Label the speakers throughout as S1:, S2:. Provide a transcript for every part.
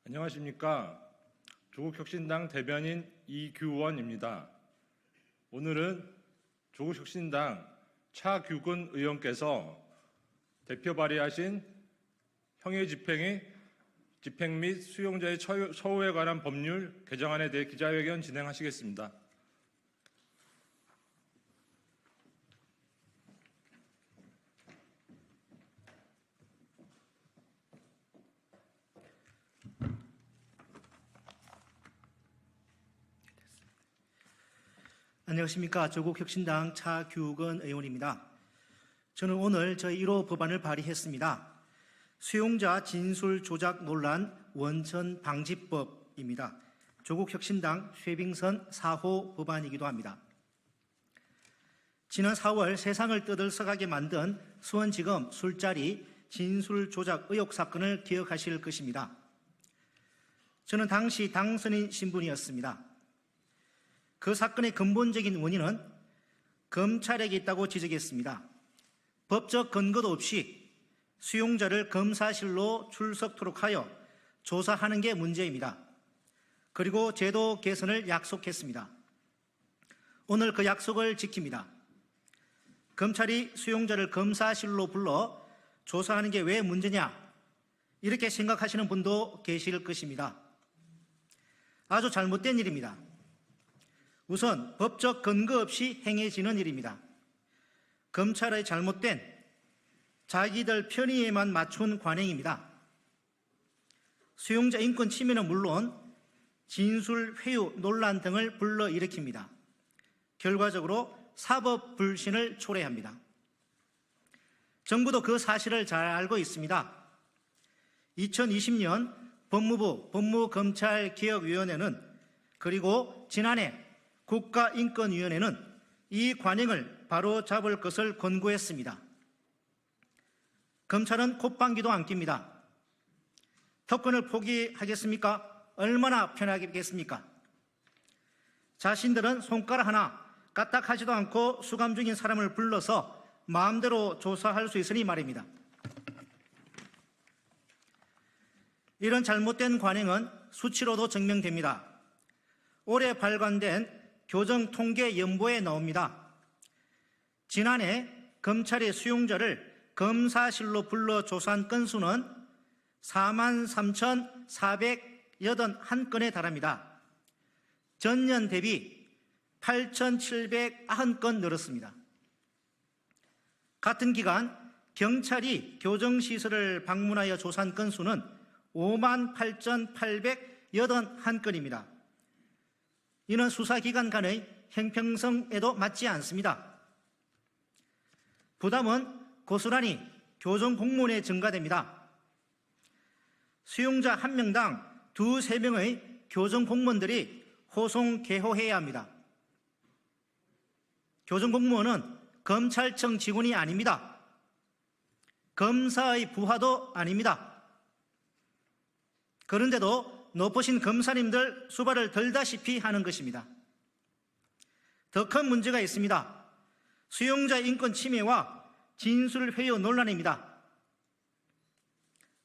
S1: 안녕하십니까. 조국혁신당 대변인 이규원입니다. 오늘은 조국혁신당 차규근 의원께서 대표 발의하신 집행 및 수용자의 처우에 관한 법률 개정안에 대해 기자회견 진행하시겠습니다.
S2: 안녕하십니까. 조국혁신당 차규근 의원입니다. 저는 오늘 저희 1호 법안을 발의했습니다. 수용자 진술 조작 논란 원천 방지법입니다. 조국혁신당 최빙선 4호 법안이기도 합니다. 지난 4월 세상을 떠들썩하게 만든 수원지검 술자리 진술 조작 의혹 사건을 기억하실 것입니다. 저는 당시 당선인 신분이었습니다. 그 사건의 근본적인 원인은 검찰에게 있다고 지적했습니다. 법적 근거도 없이 수용자를 검사실로 출석토록 하여 조사하는 게 문제입니다. 그리고 제도 개선을 약속했습니다. 오늘 그 약속을 지킵니다. 검찰이 수용자를 검사실로 불러 조사하는 게 왜 문제냐, 이렇게 생각하시는 분도 계실 것입니다. 아주 잘못된 일입니다. 우선 법적 근거 없이 행해지는 일입니다. 검찰의 잘못된 자기들 편의에만 맞춘 관행입니다. 수용자 인권 침해는 물론 진술 회유 논란 등을 불러일으킵니다. 결과적으로 사법 불신을 초래합니다. 정부도 그 사실을 잘 알고 있습니다. 2020년 법무부 법무검찰개혁위원회는 그리고 지난해 국가인권위원회는 이 관행을 바로잡을 것을 권고했습니다. 검찰은 콧방귀도 안 낍니다. 특권을 포기하겠습니까? 얼마나 편하겠습니까? 자신들은 손가락 하나 까딱하지도 않고 수감 중인 사람을 불러서 마음대로 조사할 수 있으니 말입니다. 이런 잘못된 관행은 수치로도 증명됩니다. 올해 발간된 교정통계연보에 나옵니다. 지난해 검찰이 수용자를 검사실로 불러 조사한 건수는 43,481건에 달합니다. 전년 대비 8,790건 늘었습니다. 같은 기간 경찰이 교정시설을 방문하여 조사한 건수는 58,881건입니다. 이는 수사기관 간의 형평성에도 맞지 않습니다. 부담은 고스란히 교정공무원에 증가됩니다. 수용자 한 명당 2~3명의 교정공무원들이 호송개호해야 합니다. 교정공무원은 검찰청 직원이 아닙니다. 검사의 부하도 아닙니다. 그런데도 높으신 검사님들 수발을 덜다시피 하는 것입니다. 더 큰 문제가 있습니다. 수용자 인권 침해와 진술 회유 논란입니다.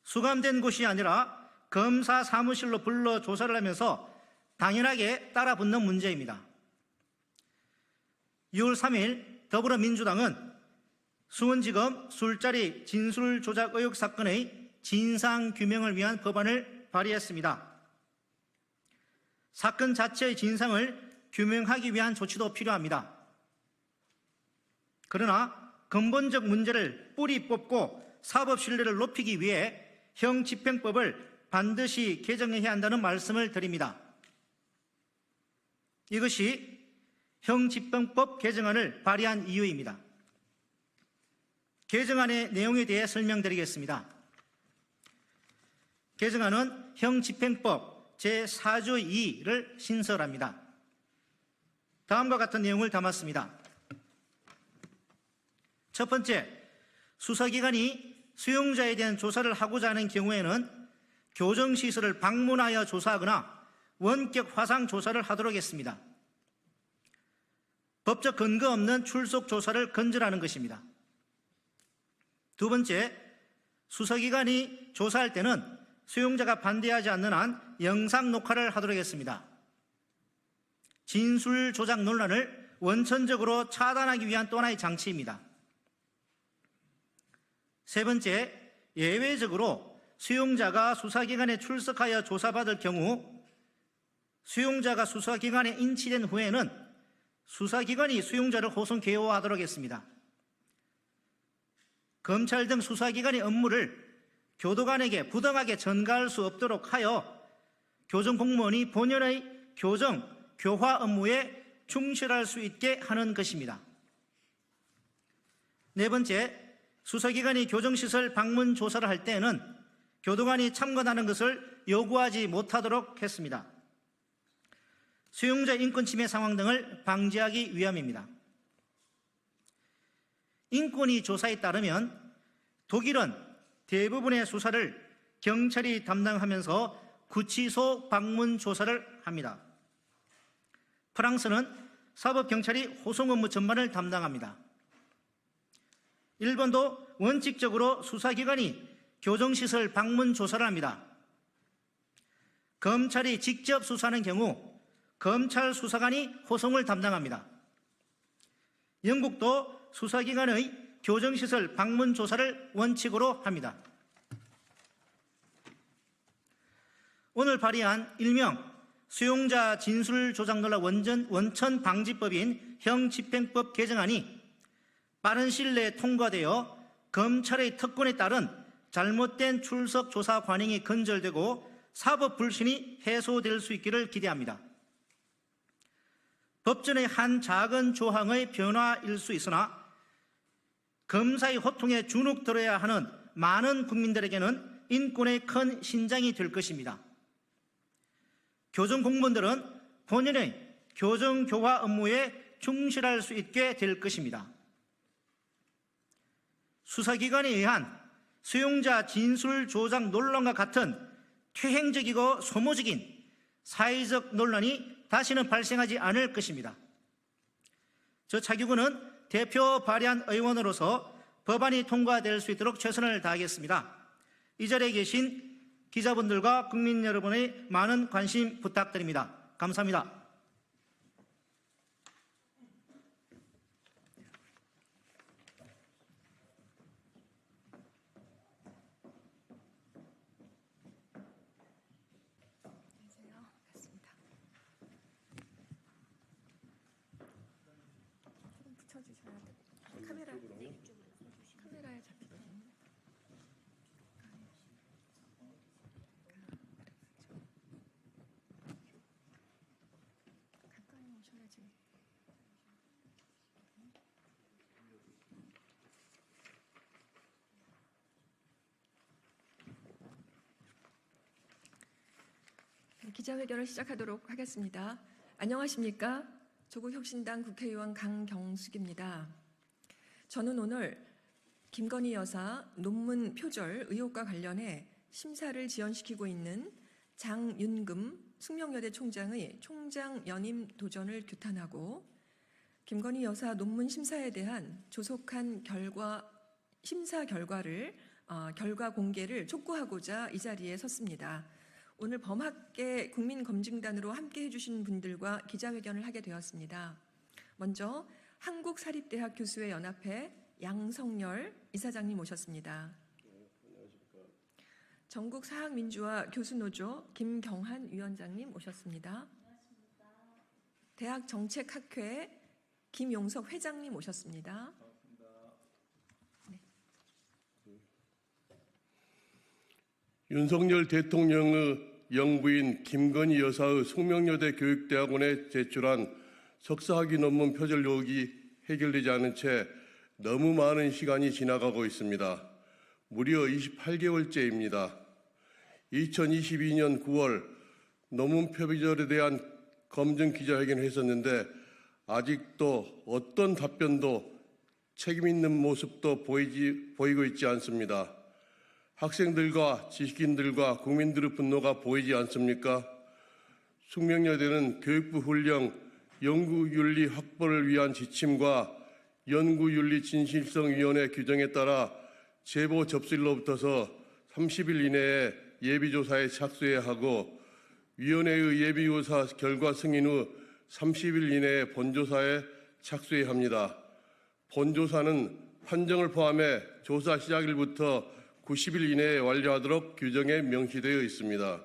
S2: 수감된 곳이 아니라 검사 사무실로 불러 조사를 하면서 당연하게 따라붙는 문제입니다. 6월 3일 더불어민주당은 수원지검 술자리 진술 조작 의혹 사건의 진상규명을 위한 법안을 발의했습니다. 사건 자체의 진상을 규명하기 위한 조치도 필요합니다. 그러나 근본적 문제를 뿌리 뽑고 사법 신뢰를 높이기 위해 형집행법을 반드시 개정해야 한다는 말씀을 드립니다. 이것이 형집행법 개정안을 발의한 이유입니다. 개정안의 내용에 대해 설명드리겠습니다. 개정안은 형집행법 제4조 2를 신설합니다. 다음과 같은 내용을 담았습니다. 첫 번째, 수사기관이 수용자에 대한 조사를 하고자 하는 경우에는 교정시설을 방문하여 조사하거나 원격 화상 조사를 하도록 했습니다. 법적 근거 없는 출석 조사를 건절하는 것입니다. 두 번째, 수사기관이 조사할 때는 수용자가 반대하지 않는 한 영상 녹화를 하도록 했습니다. 진술 조작 논란을 원천적으로 차단하기 위한 또 하나의 장치입니다. 세 번째, 예외적으로 수용자가 수사기관에 출석하여 조사받을 경우 수용자가 수사기관에 인치된 후에는 수사기관이 수용자를 호송 개요하도록 했습니다. 검찰 등 수사기관의 업무를 교도관에게 부당하게 전가할 수 없도록 하여 교정공무원이 본연의 교정, 교화 업무에 충실할 수 있게 하는 것입니다. 네 번째, 수사기관이 교정시설 방문 조사를 할 때에는 교도관이 참관하는 것을 요구하지 못하도록 했습니다. 수용자 인권 침해 상황 등을 방지하기 위함입니다. 인권위 조사에 따르면 독일은 대부분의 수사를 경찰이 담당하면서 구치소 방문 조사를 합니다. 프랑스는 사법경찰이 호송 업무 전반을 담당합니다. 일본도 원칙적으로 수사기관이 교정시설 방문 조사를 합니다. 검찰이 직접 수사하는 경우 검찰 수사관이 호송을 담당합니다. 영국도 수사기관의 교정시설 방문 조사를 원칙으로 합니다. 오늘 발의한 일명 수용자 진술 조작 논란 원천 방지법인 형집행법 개정안이 빠른 시일 내에 통과되어 검찰의 특권에 따른 잘못된 출석 조사 관행이 근절되고 사법 불신이 해소될 수 있기를 기대합니다. 법전의 한 작은 조항의 변화일 수 있으나 검사의 호통에 주눅들어야 하는 많은 국민들에게는 인권의 큰 신장이 될 것입니다. 교정공무원들은 본연의 교정교화 업무에 충실할 수 있게 될 것입니다. 수사기관에 의한 수용자 진술 조작 논란과 같은 퇴행적이고 소모적인 사회적 논란이 다시는 발생하지 않을 것입니다. 저 차기구는 대표 발의한 의원으로서 법안이 통과될 수 있도록 최선을 다하겠습니다. 이 자리에 계신 기자분들과 국민 여러분의 많은 관심 부탁드립니다. 감사합니다.
S3: 카메라에 잡히거든요. 가까이 오셔야지. 기자회견을 시작하도록 하겠습니다. 안녕하십니까? 조국혁신당 국회의원 강경숙입니다. 저는 오늘 김건희 여사 논문 표절 의혹과 관련해 심사를 지연시키고 있는 장윤금 숙명여대 총장의 총장 연임 도전을 규탄하고 김건희 여사 논문 심사에 대한 조속한 심사 결과 공개를 촉구하고자 이 자리에 섰습니다. 오늘 범학계 국민검증단으로 함께 해주신 분들과 기자회견을 하게 되었습니다. 먼저 한국사립대학 교수회 연합회 양성열 이사장님 모셨습니다. 전국사학민주화 교수노조 김경한 위원장님 모셨습니다. 대학정책학회 김용석 회장님 모셨습니다. 네.
S4: 윤석열 대통령의 영부인 김건희 여사의 숙명여대 교육대학원에 제출한 석사학위 논문 표절 의혹이 해결되지 않은 채 너무 많은 시간이 지나가고 있습니다. 무려 28개월째입니다. 2022년 9월 논문 표절에 대한 검증 기자회견을 했었는데 아직도 어떤 답변도 책임 있는 모습도 보이고 있지 않습니다. 학생들과 지식인들과 국민들의 분노가 보이지 않습니까? 숙명여대는 교육부 훈령 연구윤리 확보를 위한 지침과 연구윤리 진실성위원회 규정에 따라 제보 접수일로부터서 30일 이내에 예비조사에 착수해야 하고 위원회의 예비조사 결과 승인 후 30일 이내에 본조사에 착수해야 합니다. 본조사는 판정을 포함해 조사 시작일부터 90일 이내에 완료하도록 규정에 명시되어 있습니다.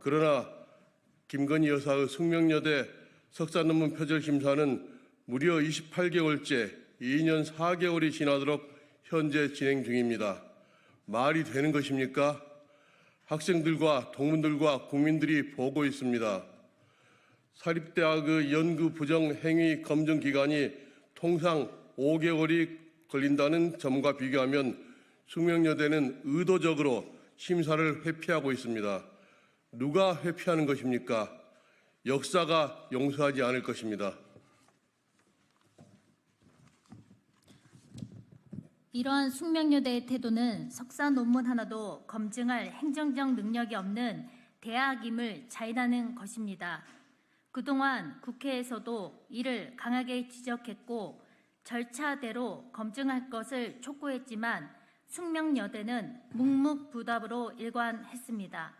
S4: 그러나 김건희 여사의 숙명여대 석사논문 표절 심사는 무려 28개월째 2년 4개월이 지나도록 현재 진행 중입니다. 말이 되는 것입니까? 학생들과 동문들과 국민들이 보고 있습니다. 사립대학의 연구 부정 행위 검증 기간이 통상 5개월이 걸린다는 점과 비교하면 숙명여대는 의도적으로 심사를 회피하고 있습니다. 누가 회피하는 것입니까? 역사가 용서하지 않을 것입니다.
S5: 이러한 숙명여대의 태도는 석사 논문 하나도 검증할 행정적 능력이 없는 대학임을 자인하는 것입니다. 그동안 국회에서도 이를 강하게 지적했고 절차대로 검증할 것을 촉구했지만 숙명여대는 묵묵부답으로 일관했습니다.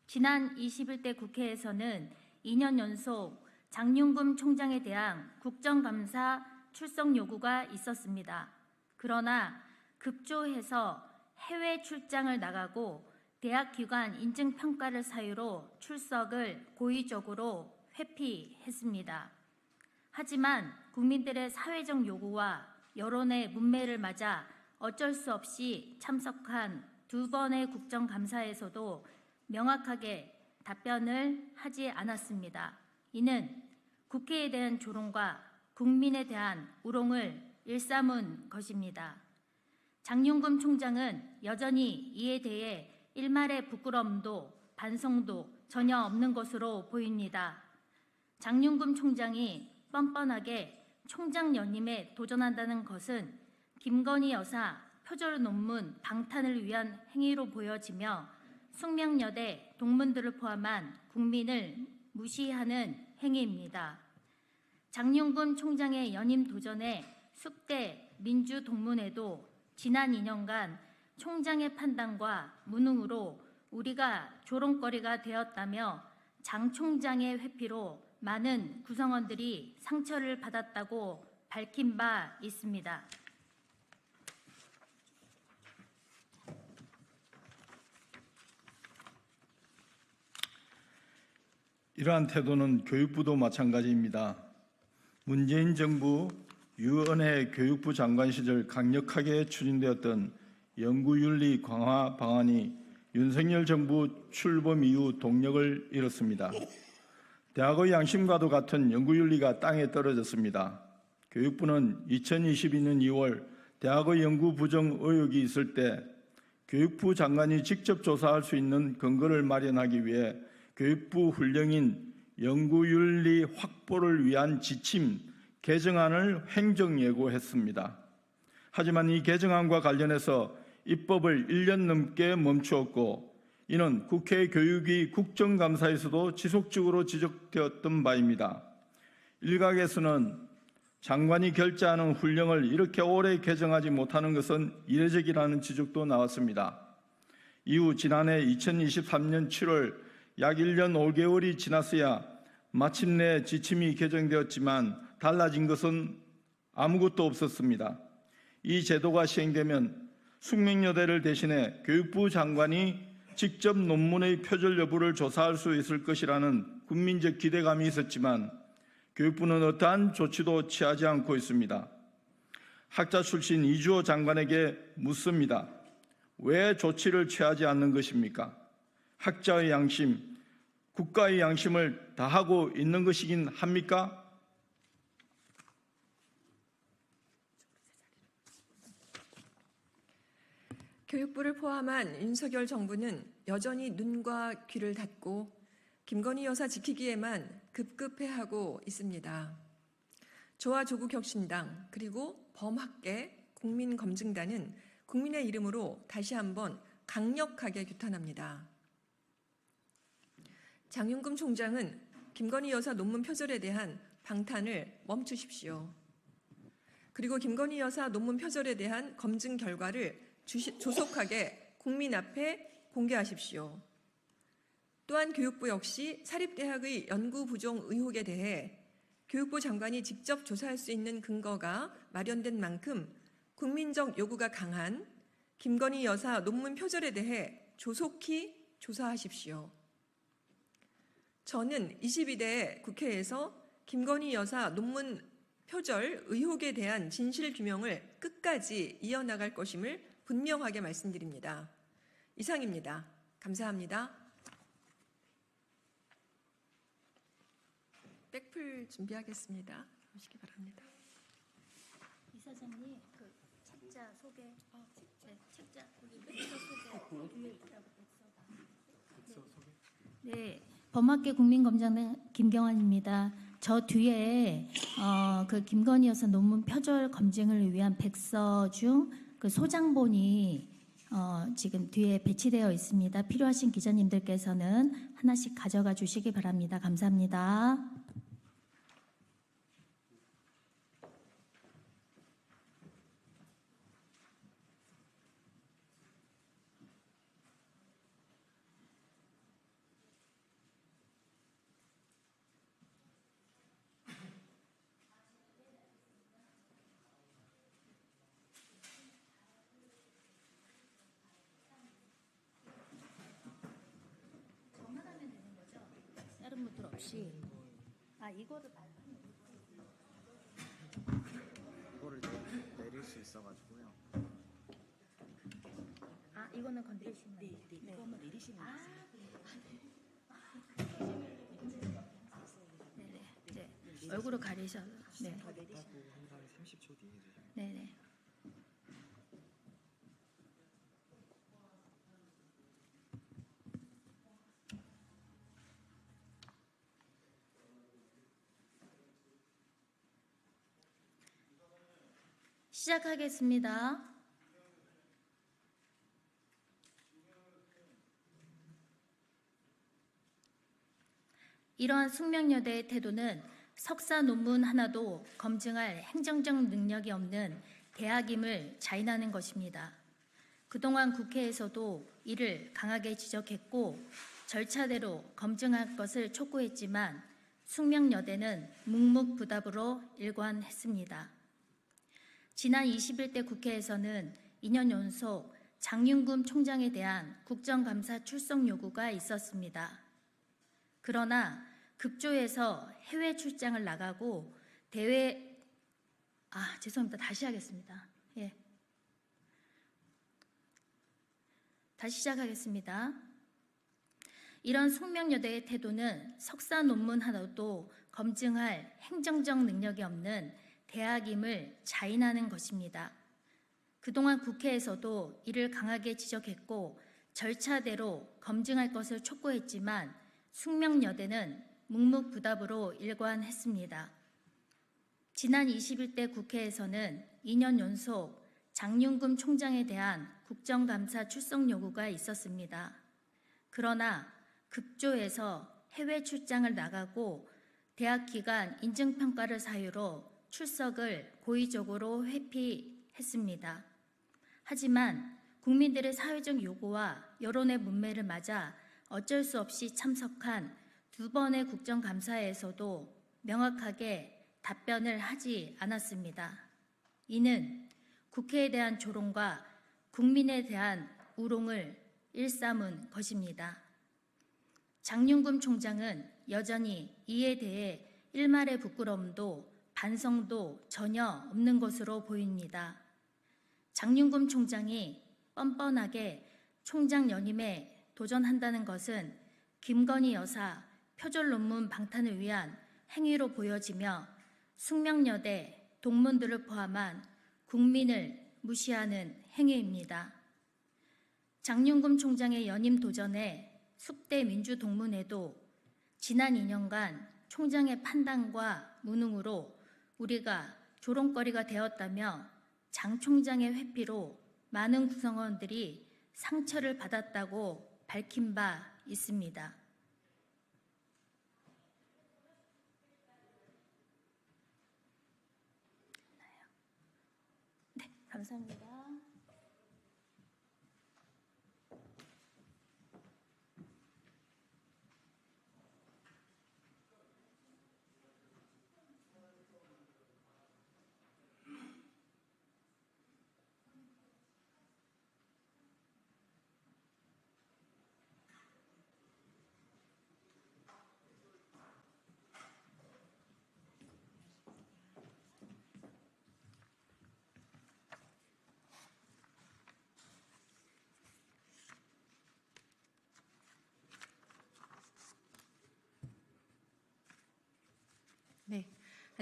S5: 지난 21대 국회에서는 2년 연속 장윤금 총장에 대한 국정감사 출석 요구가 있었습니다. 그러나 급조해서 해외 출장을 나가고 대학기관 인증평가를 사유로 출석을 고의적으로 회피했습니다. 하지만 국민들의 사회적 요구와 여론의 문매를 맞아 어쩔 수 없이 참석한 2번의 국정감사에서도 명확하게 답변을 하지 않았습니다. 이는 국회에 대한 조롱과 국민에 대한 우롱을 일삼은 것입니다. 장윤금 총장은 여전히 이에 대해 일말의 부끄러움도 반성도 전혀 없는 것으로 보입니다. 장윤금 총장이 뻔뻔하게 총장 연임에 도전한다는 것은 김건희 여사 표절 논문 방탄을 위한 행위로 보여지며 숙명여대 동문들을 포함한 국민을 무시하는 행위입니다. 장윤금 총장의 연임 도전에 숙대 민주동문회도 지난 2년간 총장의 판단과 무능으로 우리가 조롱거리가 되었다며 장 총장의 회피로 많은 구성원들이 상처를 받았다고 밝힌 바 있습니다.
S6: 이러한 태도는 교육부도 마찬가지입니다. 문재인 정부 유은혜 교육부 장관 시절 강력하게 추진되었던 연구윤리 강화 방안이 윤석열 정부 출범 이후 동력을 잃었습니다. 대학의 양심과도 같은 연구윤리가 땅에 떨어졌습니다. 교육부는 2022년 2월 대학의 연구 부정 의혹이 있을 때 교육부 장관이 직접 조사할 수 있는 근거를 마련하기 위해 교육부 훈령인 연구윤리 확보를 위한 지침 개정안을 행정예고했습니다. 하지만 이 개정안과 관련해서 입법을 1년 넘게 멈추었고 이는 국회 교육위 국정감사에서도 지속적으로 지적되었던 바입니다. 일각에서는 장관이 결재하는 훈령을 이렇게 오래 개정하지 못하는 것은 이례적이라는 지적도 나왔습니다. 이후 지난해 2023년 7월 약 1년 5개월이 지났어야 마침내 지침이 개정되었지만 달라진 것은 아무것도 없었습니다. 이 제도가 시행되면 숙명여대를 대신해 교육부 장관이 직접 논문의 표절 여부를 조사할 수 있을 것이라는 국민적 기대감이 있었지만 교육부는 어떠한 조치도 취하지 않고 있습니다. 학자 출신 이주호 장관에게 묻습니다. 왜 조치를 취하지 않는 것입니까? 학자의 양심, 국가의 양심을 다하고 있는 것이긴 합니까?
S3: 교육부를 포함한 윤석열 정부는 여전히 눈과 귀를 닫고 김건희 여사 지키기에만 급급해하고 있습니다. 저와 조국혁신당 그리고 범학계 국민검증단은 국민의 이름으로 다시 한번 강력하게 규탄합니다. 장윤금 총장은 김건희 여사 논문 표절에 대한 방탄을 멈추십시오. 그리고 김건희 여사 논문 표절에 대한 검증 결과를 조속하게 국민 앞에 공개하십시오. 또한 교육부 역시 사립대학의 연구 부종 의혹에 대해 교육부 장관이 직접 조사할 수 있는 근거가 마련된 만큼 국민적 요구가 강한 김건희 여사 논문 표절에 대해 조속히 조사하십시오. 저는 22대 국회에서 김건희 여사 논문 표절 의혹에 대한 진실 규명을 끝까지 이어나갈 것임을 분명하게 말씀드립니다. 이상입니다. 감사합니다. 백풀 준비하겠습니다. 오시기 바랍니다.
S5: 이사장님, 그 책자 소개. 네, 책자 백서 소개 뒤에 있다고 백서가. 네, 범학계 국민검장단 김경환입니다. 저 뒤에 그 김건희 여사 논문 표절 검증을 위한 백서 중 그 소장본이 지금 뒤에 배치되어 있습니다. 필요하신 기자님들께서는 하나씩 가져가 주시기 바랍니다. 감사합니다. 다른 분들 없이. 이거를
S7: 이거를 내릴 수 있어가지고요.
S5: 이거는 건드리시면 네. 이거 한번 내리시면 네. 얼굴을 가리셔서 네.
S7: 하고 한 다음에 30초 뒤에
S5: 네네. 시작하겠습니다. 이러한 숙명여대의 태도는 석사 논문 하나도 검증할 행정적 능력이 없는 대학임을 자인하는 것입니다. 그동안 국회에서도 이를 강하게 지적했고 절차대로 검증할 것을 촉구했지만 숙명여대는 묵묵부답으로 일관했습니다. 지난 21대 국회에서는 2년 연속 장윤금 총장에 대한 국정감사 출석 요구가 있었습니다. 그러나 급조해서 해외 출장을 나가고 죄송합니다. 다시 하겠습니다. 다시 시작하겠습니다. 이런 숙명여대의 태도는 석사 논문 하나도 검증할 행정적 능력이 없는 대학임을 자인하는 것입니다. 그동안 국회에서도 이를 강하게 지적했고 절차대로 검증할 것을 촉구했지만 숙명여대는 묵묵부답으로 일관했습니다. 지난 21대 국회에서는 2년 연속 장윤금 총장에 대한 국정감사 출석 요구가 있었습니다. 그러나 급조해서 해외 출장을 나가고 대학 기간 인증평가를 사유로 출석을 고의적으로 회피했습니다. 하지만 국민들의 사회적 요구와 여론의 문매를 맞아 어쩔 수 없이 참석한 2번의 국정감사에서도 명확하게 답변을 하지 않았습니다. 이는 국회에 대한 조롱과 국민에 대한 우롱을 일삼은 것입니다. 장윤금 총장은 여전히 이에 대해 일말의 부끄러움도 반성도 전혀 없는 것으로 보입니다. 장윤금 총장이 뻔뻔하게 총장 연임에 도전한다는 것은 김건희 여사 표절 논문 방탄을 위한 행위로 보여지며 숙명여대 동문들을 포함한 국민을 무시하는 행위입니다. 장윤금 총장의 연임 도전에 숙대 민주동문회도 지난 2년간 총장의 판단과 무능으로 우리가 조롱거리가 되었다며 장 총장의 회피로 많은 구성원들이 상처를 받았다고 밝힌 바 있습니다. 네, 감사합니다.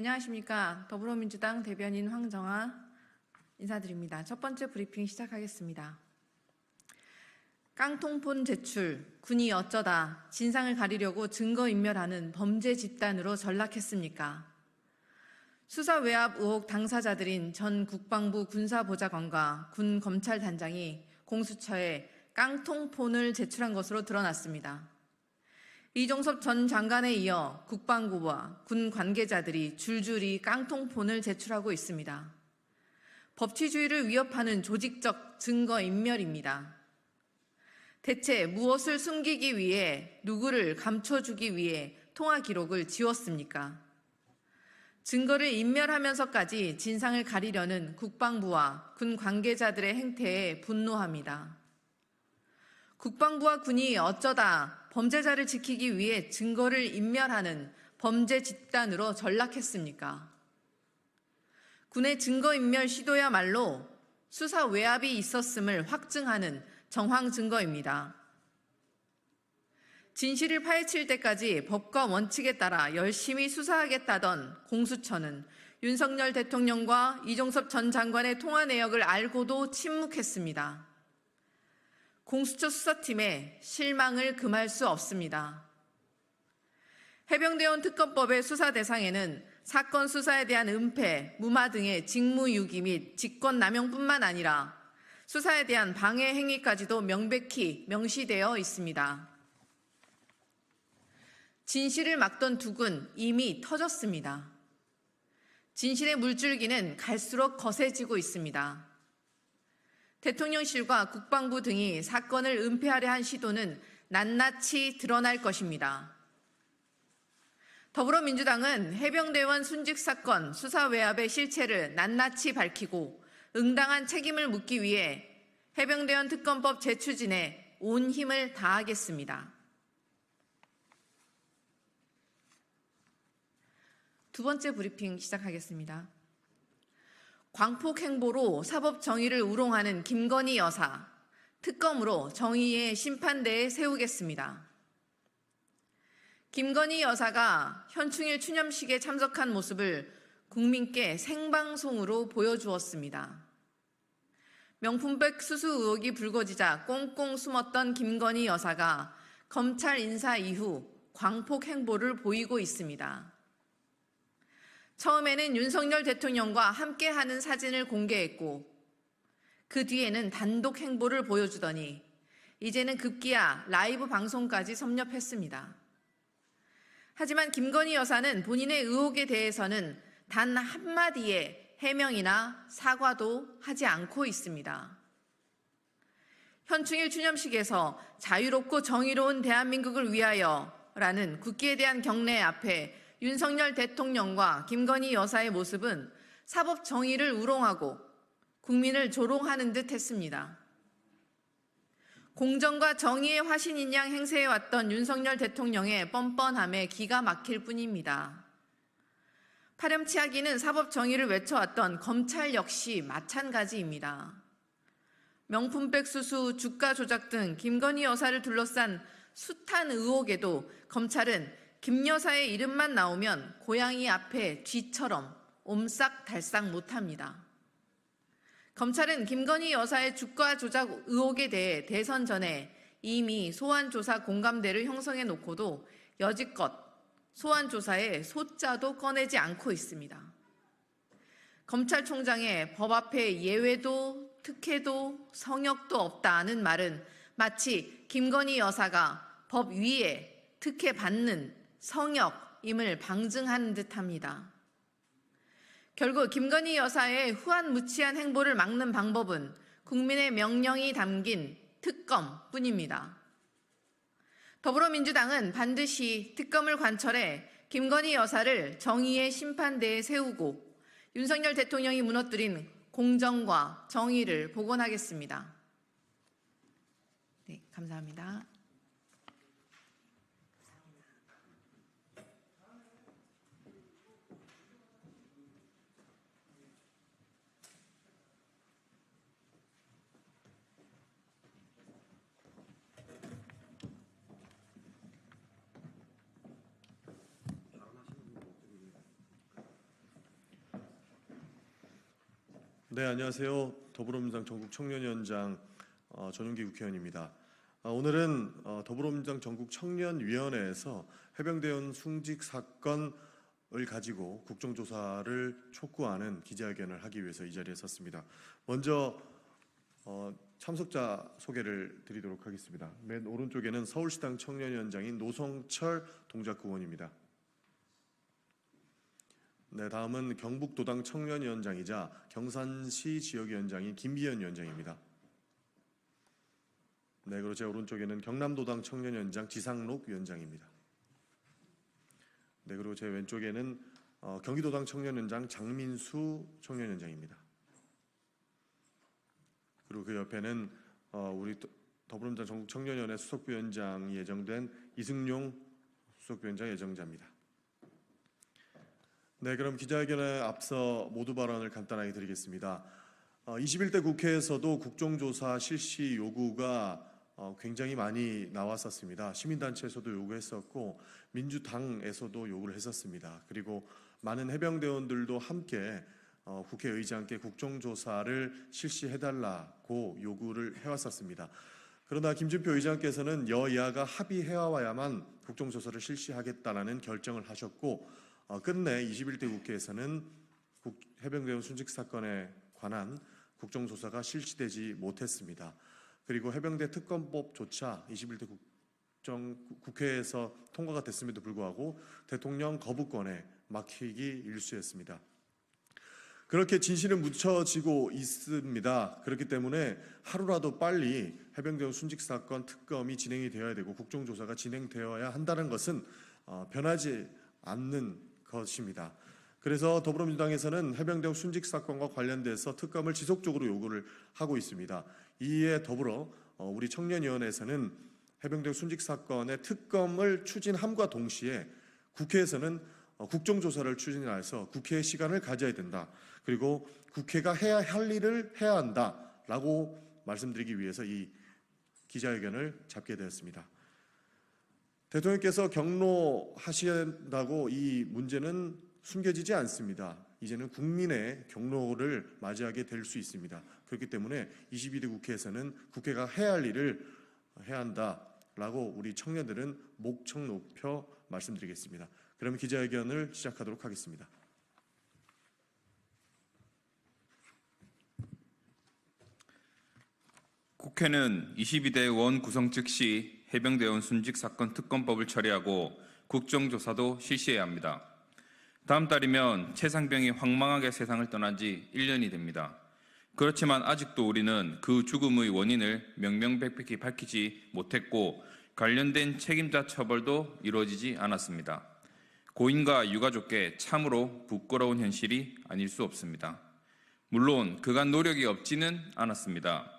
S8: 안녕하십니까. 더불어민주당 대변인 황정아 인사드립니다. 첫 번째 브리핑 시작하겠습니다. 깡통폰 제출, 군이 어쩌다 진상을 가리려고 증거인멸하는 범죄 집단으로 전락했습니까? 수사 외압 의혹 당사자들인 전 국방부 군사보좌관과 군 검찰단장이 공수처에 깡통폰을 제출한 것으로 드러났습니다. 이종섭 전 장관에 이어 국방부와 군 관계자들이 줄줄이 깡통폰을 제출하고 있습니다. 법치주의를 위협하는 조직적 증거인멸입니다. 대체 무엇을 숨기기 위해, 누구를 감춰주기 위해 통화 기록을 지웠습니까? 증거를 인멸하면서까지 진상을 가리려는 국방부와 군 관계자들의 행태에 분노합니다. 국방부와 군이 어쩌다 범죄자를 지키기 위해 증거를 인멸하는 범죄 집단으로 전락했습니까? 군의 증거인멸 시도야말로 수사 외압이 있었음을 확증하는 정황 증거입니다. 진실을 파헤칠 때까지 법과 원칙에 따라 열심히 수사하겠다던 공수처는 윤석열 대통령과 이종섭 전 장관의 통화 내역을 알고도 침묵했습니다. 공수처 수사팀의 실망을 금할 수 없습니다. 해병대원 특검법의 수사 대상에는 사건 수사에 대한 은폐, 무마 등의 직무유기 및 직권남용뿐만 아니라 수사에 대한 방해 행위까지도 명백히 명시되어 있습니다. 진실을 막던 두근 이미 터졌습니다. 진실의 물줄기는 갈수록 거세지고 있습니다. 대통령실과 국방부 등이 사건을 은폐하려 한 시도는 낱낱이 드러날 것입니다. 더불어민주당은 해병대원 순직 사건 수사 외압의 실체를 낱낱이 밝히고 응당한 책임을 묻기 위해 해병대원 특검법 재추진에 온 힘을 다하겠습니다. 두 번째 브리핑 시작하겠습니다. 광폭 행보로 사법 정의를 우롱하는 김건희 여사, 특검으로 정의의 심판대에 세우겠습니다. 김건희 여사가 현충일 추념식에 참석한 모습을 국민께 생방송으로 보여주었습니다. 명품백 수수 의혹이 불거지자 꽁꽁 숨었던 김건희 여사가 검찰 인사 이후 광폭 행보를 보이고 있습니다. 처음에는 윤석열 대통령과 함께하는 사진을 공개했고 그 뒤에는 단독 행보를 보여주더니 이제는 급기야 라이브 방송까지 섭렵했습니다. 하지만 김건희 여사는 본인의 의혹에 대해서는 단 한마디의 해명이나 사과도 하지 않고 있습니다. 현충일 추념식에서 자유롭고 정의로운 대한민국을 위하여라는 국기에 대한 경례 앞에 윤석열 대통령과 김건희 여사의 모습은 사법 정의를 우롱하고 국민을 조롱하는 듯 했습니다. 공정과 정의의 화신인 양 행세해왔던 윤석열 대통령의 뻔뻔함에 기가 막힐 뿐입니다. 파렴치하기는 사법 정의를 외쳐왔던 검찰 역시 마찬가지입니다. 명품백 수수, 주가 조작 등 김건희 여사를 둘러싼 숱한 의혹에도 검찰은 김 여사의 이름만 나오면 고양이 앞에 쥐처럼 옴싹달싹 못합니다. 검찰은 김건희 여사의 주가 조작 의혹에 대해 대선 전에 이미 소환조사 공감대를 형성해 놓고도 여지껏 소환조사에 소자도 꺼내지 않고 있습니다. 검찰총장의 법 앞에 예외도 특혜도 성역도 없다는 말은 마치 김건희 여사가 법 위에 특혜 받는 성역임을 방증하는 듯합니다. 결국 김건희 여사의 후한무치한 행보를 막는 방법은 국민의 명령이 담긴 특검뿐입니다. 더불어민주당은 반드시 특검을 관철해 김건희 여사를 정의의 심판대에 세우고 윤석열 대통령이 무너뜨린 공정과 정의를 복원하겠습니다. 네, 감사합니다.
S9: 네, 안녕하세요. 더불어민주당 전국청년위원장 전용기 국회의원입니다. 오늘은 더불어민주당 전국청년위원회에서 해병대원 승직 사건을 가지고 국정조사를 촉구하는 기자회견을 하기 위해서 이 자리에 섰습니다. 먼저 참석자 소개를 드리도록 하겠습니다. 맨 오른쪽에는 서울시당 청년위원장인 노성철 동작구원입니다. 네, 다음은 경북도당 청년위원장이자 경산시 지역위원장인 김비연 위원장입니다. 네, 그리고 제 오른쪽에는 경남도당 청년위원장 지상록 위원장입니다. 네, 그리고 제 왼쪽에는 경기도당 청년위원장 장민수 청년위원장입니다. 그리고 그 옆에는 우리 더불어민주당 전국청년위원회 수석부위원장이 예정된 이승용 수석부위원장 예정자입니다. 네, 그럼 기자회견에 앞서 모두 발언을 간단하게 드리겠습니다. 21대 국회에서도 국정조사 실시 요구가 굉장히 많이 나왔었습니다. 시민단체에서도 요구했었고 민주당에서도 요구를 했었습니다. 그리고 많은 해병대원들도 함께 국회의장께 국정조사를 실시해달라고 요구를 해왔었습니다. 그러나 김진표 의장께서는 여야가 합의해와야만 국정조사를 실시하겠다라는 결정을 하셨고 끝내 21대 국회에서는 해병대원 순직 사건에 관한 국정조사가 실시되지 못했습니다. 그리고 해병대 특검법조차 21대 국회에서 통과가 됐음에도 불구하고 대통령 거부권에 막히기 일쑤였습니다. 그렇게 진실은 묻혀지고 있습니다. 그렇기 때문에 하루라도 빨리 해병대원 순직 사건 특검이 진행이 되어야 되고 국정조사가 진행되어야 한다는 것은 변하지 않는 것입니다. 그래서 더불어민주당에서는 해병대원 순직 사건과 관련돼서 특검을 지속적으로 요구를 하고 있습니다. 이에 더불어 우리 청년위원회에서는 해병대원 순직 사건의 특검을 추진함과 동시에 국회에서는 국정조사를 추진해서 국회의 시간을 가져야 된다. 그리고 국회가 해야 할 일을 해야 한다라고 말씀드리기 위해서 이 기자회견을 잡게 되었습니다. 대통령께서 경로하신다고 이 문제는 숨겨지지 않습니다. 이제는 국민의 경로를 맞이하게 될 수 있습니다. 그렇기 때문에 22대 국회에서는 국회가 해야 할 일을 해야 한다라고 우리 청년들은 목청 높여 말씀드리겠습니다. 그럼 기자회견을 시작하도록 하겠습니다.
S10: 국회는 22대 원 구성 즉시 해병대원 순직 사건 특검법을 처리하고 국정조사도 실시해야 합니다. 다음 달이면 최상병이 황망하게 세상을 떠난 지 1년이 됩니다. 그렇지만 아직도 우리는 그 죽음의 원인을 명명백백히 밝히지 못했고 관련된 책임자 처벌도 이루어지지 않았습니다. 고인과 유가족께 참으로 부끄러운 현실이 아닐 수 없습니다. 물론 그간 노력이 없지는 않았습니다.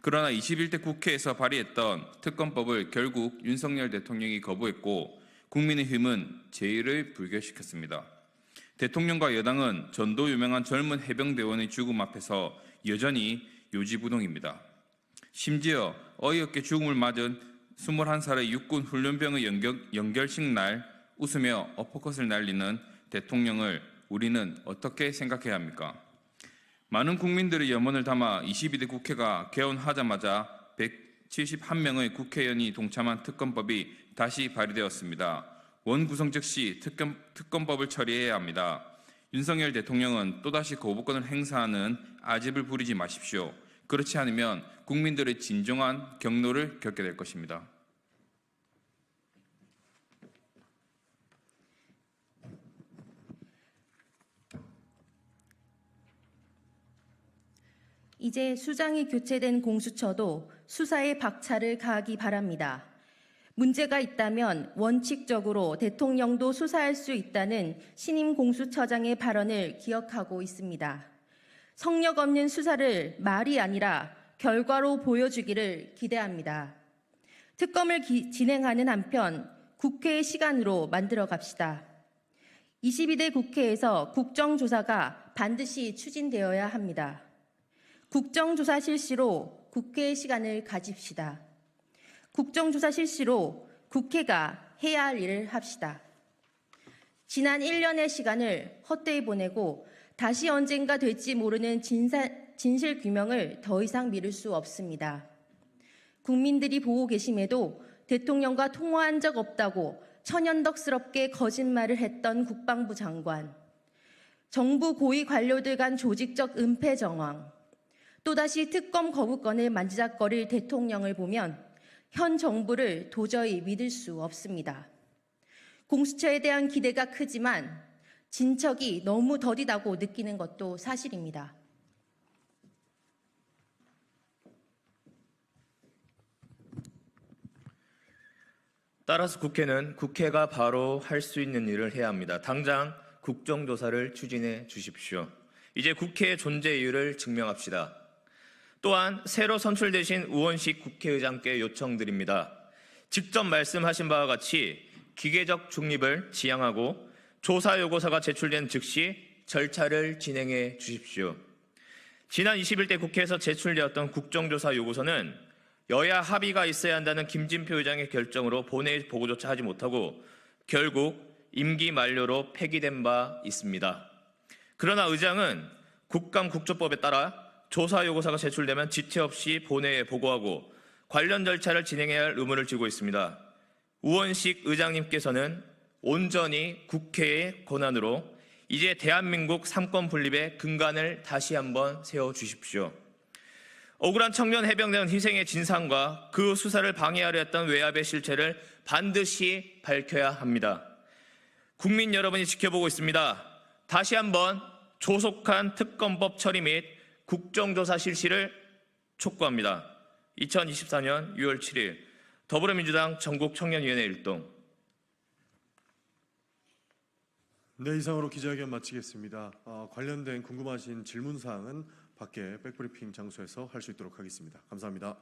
S10: 그러나 21대 국회에서 발의했던 특검법을 결국 윤석열 대통령이 거부했고 국민의힘은 제의를 불결시켰습니다. 대통령과 여당은 전도 유명한 젊은 해병대원의 죽음 앞에서 여전히 요지부동입니다. 심지어 어이없게 죽음을 맞은 21살의 육군 훈련병의 연결식 날 웃으며 어퍼컷을 날리는 대통령을 우리는 어떻게 생각해야 합니까? 많은 국민들의 염원을 담아 22대 국회가 개원하자마자 171명의 국회의원이 동참한 특검법이 다시 발의되었습니다. 원구성 즉시 특검법을 처리해야 합니다. 윤석열 대통령은 또다시 거부권을 행사하는 아집을 부리지 마십시오. 그렇지 않으면 국민들의 진정한 경로를 겪게 될 것입니다.
S11: 이제 수장이 교체된 공수처도 수사에 박차를 가하기 바랍니다. 문제가 있다면 원칙적으로 대통령도 수사할 수 있다는 신임 공수처장의 발언을 기억하고 있습니다. 성역 없는 수사를 말이 아니라 결과로 보여주기를 기대합니다. 특검을 진행하는 한편 국회의 시간으로 만들어 갑시다. 22대 국회에서 국정조사가 반드시 추진되어야 합니다. 국정조사 실시로 국회의 시간을 가집시다. 국정조사 실시로 국회가 해야 할 일을 합시다. 지난 1년의 시간을 헛되이 보내고 다시 언젠가 될지 모르는 진실 규명을 더 이상 미룰 수 없습니다. 국민들이 보고 계심에도 대통령과 통화한 적 없다고 천연덕스럽게 거짓말을 했던 국방부 장관, 정부 고위 관료들 간 조직적 은폐 정황, 또다시 특검 거부권을 만지작거릴 대통령을 보면 현 정부를 도저히 믿을 수 없습니다. 공수처에 대한 기대가 크지만 진척이 너무 더디다고 느끼는 것도 사실입니다.
S12: 따라서 국회는 국회가 바로 할 수 있는 일을 해야 합니다. 당장 국정조사를 추진해 주십시오. 이제 국회의 존재 이유를 증명합시다. 또한 새로 선출되신 우원식 국회의장께 요청드립니다. 직접 말씀하신 바와 같이 기계적 중립을 지향하고 조사 요구서가 제출된 즉시 절차를 진행해 주십시오. 지난 21대 국회에서 제출되었던 국정조사 요구서는 여야 합의가 있어야 한다는 김진표 의장의 결정으로 본회의 보고조차 하지 못하고 결국 임기 만료로 폐기된 바 있습니다. 그러나 의장은 국감국조법에 따라 조사 요구서가 제출되면 지체 없이 본회의에 보고하고 관련 절차를 진행해야 할 의무를 지고 있습니다. 우원식 의장님께서는 온전히 국회의 권한으로 이제 대한민국 삼권 분립의 근간을 다시 한번 세워주십시오. 억울한 청년 해병대원 희생의 진상과 그 수사를 방해하려 했던 외압의 실체를 반드시 밝혀야 합니다. 국민 여러분이 지켜보고 있습니다. 다시 한번 조속한 특검법 처리 및 국정조사 실시를 촉구합니다. 2024년 6월 7일 더불어민주당 전국청년위원회 일동.
S9: 네, 이상으로 기자회견 마치겠습니다. 관련된 궁금하신 질문사항은 밖에 백브리핑 장소에서 할 수 있도록 하겠습니다. 감사합니다.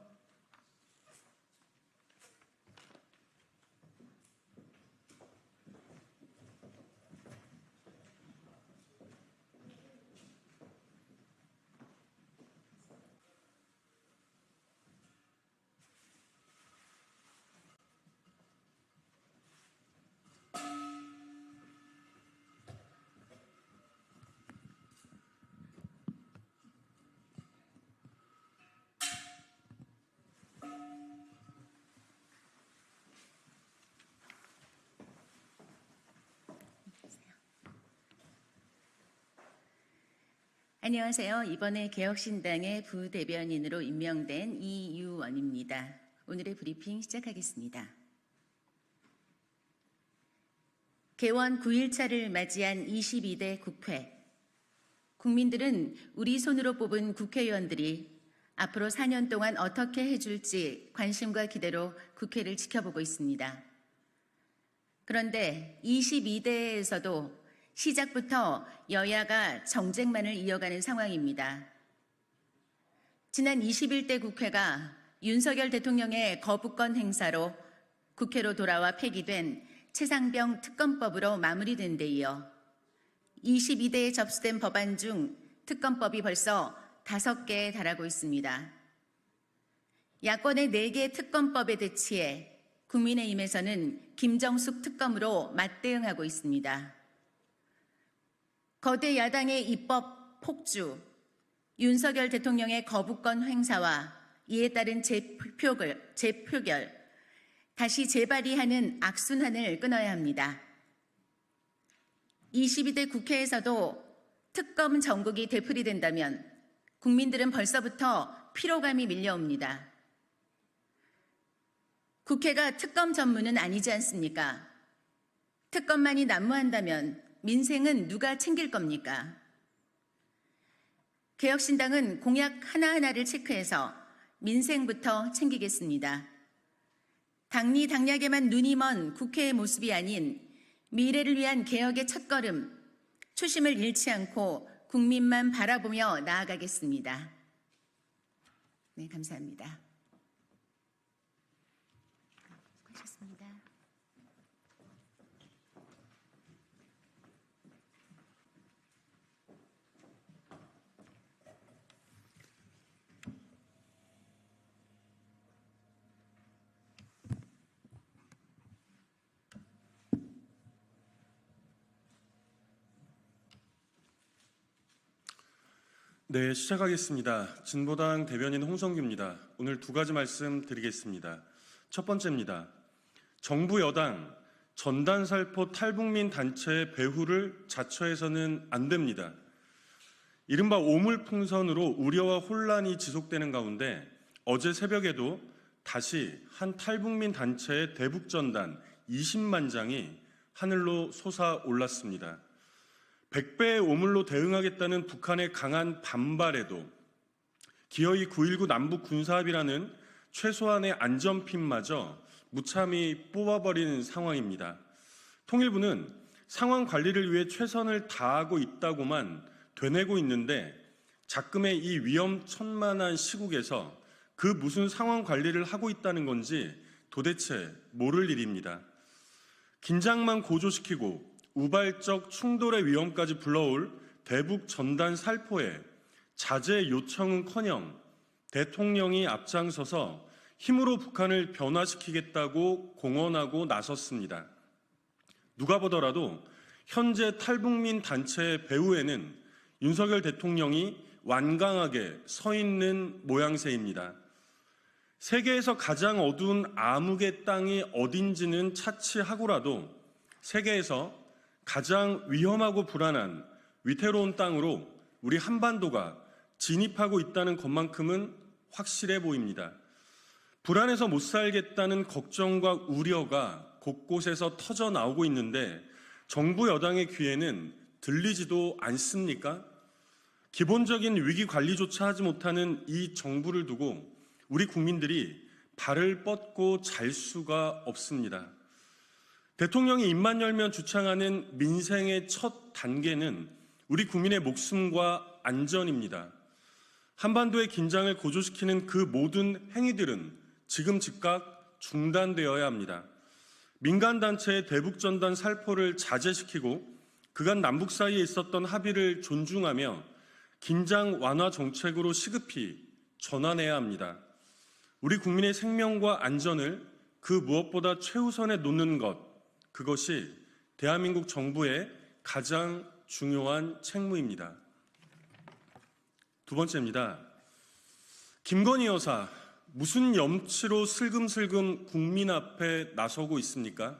S13: 안녕하세요. 이번에 개혁신당의 부대변인으로 임명된 이유원입니다. 오늘의 브리핑 시작하겠습니다. 개원 9일차를 맞이한 22대 국회. 국민들은 우리 손으로 뽑은 국회의원들이 앞으로 4년 동안 어떻게 해줄지 관심과 기대로 국회를 지켜보고 있습니다. 그런데 22대에서도 시작부터 여야가 정쟁만을 이어가는 상황입니다. 지난 21대 국회가 윤석열 대통령의 거부권 행사로 국회로 돌아와 폐기된 최상병 특검법으로 마무리된 데 이어 22대에 접수된 법안 중 특검법이 벌써 5개에 달하고 있습니다. 야권의 4개 특검법에 대치해 국민의힘에서는 김정숙 특검으로 맞대응하고 있습니다. 거대 야당의 입법 폭주, 윤석열 대통령의 거부권 행사와 이에 따른 재표결, 다시 재발의하는 악순환을 끊어야 합니다. 22대 국회에서도 특검 정국이 되풀이된다면 국민들은 벌써부터 피로감이 밀려옵니다. 국회가 특검 전문은 아니지 않습니까? 특검만이 난무한다면 민생은 누가 챙길 겁니까? 개혁신당은 공약 하나하나를 체크해서 민생부터 챙기겠습니다. 당리 당략에만 눈이 먼 국회의 모습이 아닌 미래를 위한 개혁의 첫걸음, 초심을 잃지 않고 국민만 바라보며 나아가겠습니다. 네, 감사합니다. 수고하셨습니다.
S14: 네, 시작하겠습니다. 진보당 대변인 홍성규입니다. 오늘 두 가지 말씀 드리겠습니다. 첫 번째입니다. 정부 여당 전단살포 탈북민 단체의 배후를 자처해서는 안 됩니다. 이른바 오물풍선으로 우려와 혼란이 지속되는 가운데 어제 새벽에도 다시 한 탈북민 단체의 대북전단 20만 장이 하늘로 솟아올랐습니다. 100배의 오물로 대응하겠다는 북한의 강한 반발에도 기어이 9.19 남북 군사합의라는 최소한의 안전핀마저 무참히 뽑아버린 상황입니다. 통일부는 상황 관리를 위해 최선을 다하고 있다고만 되뇌고 있는데 작금의 이 위험천만한 시국에서 그 무슨 상황 관리를 하고 있다는 건지 도대체 모를 일입니다. 긴장만 고조시키고 우발적 충돌의 위험까지 불러올 대북 전단 살포에 자제 요청은커녕 대통령이 앞장서서 힘으로 북한을 변화시키겠다고 공언하고 나섰습니다. 누가 보더라도 현재 탈북민 단체의 배후에는 윤석열 대통령이 완강하게 서 있는 모양새입니다. 세계에서 가장 어두운 암흑의 땅이 어딘지는 차치하고라도 세계에서 가장 위험하고 불안한 위태로운 땅으로 우리 한반도가 진입하고 있다는 것만큼은 확실해 보입니다. 불안해서 못 살겠다는 걱정과 우려가 곳곳에서 터져 나오고 있는데 정부 여당의 귀에는 들리지도 않습니까? 기본적인 위기 관리조차 하지 못하는 이 정부를 두고 우리 국민들이 발을 뻗고 잘 수가 없습니다. 대통령이 입만 열면 주창하는 민생의 첫 단계는 우리 국민의 목숨과 안전입니다. 한반도의 긴장을 고조시키는 그 모든 행위들은 지금 즉각 중단되어야 합니다. 민간단체의 대북전단 살포를 자제시키고 그간 남북 사이에 있었던 합의를 존중하며 긴장 완화 정책으로 시급히 전환해야 합니다. 우리 국민의 생명과 안전을 그 무엇보다 최우선에 놓는 것, 그것이 대한민국 정부의 가장 중요한 책무입니다. 두 번째입니다. 김건희 여사, 무슨 염치로 슬금슬금 국민 앞에 나서고 있습니까?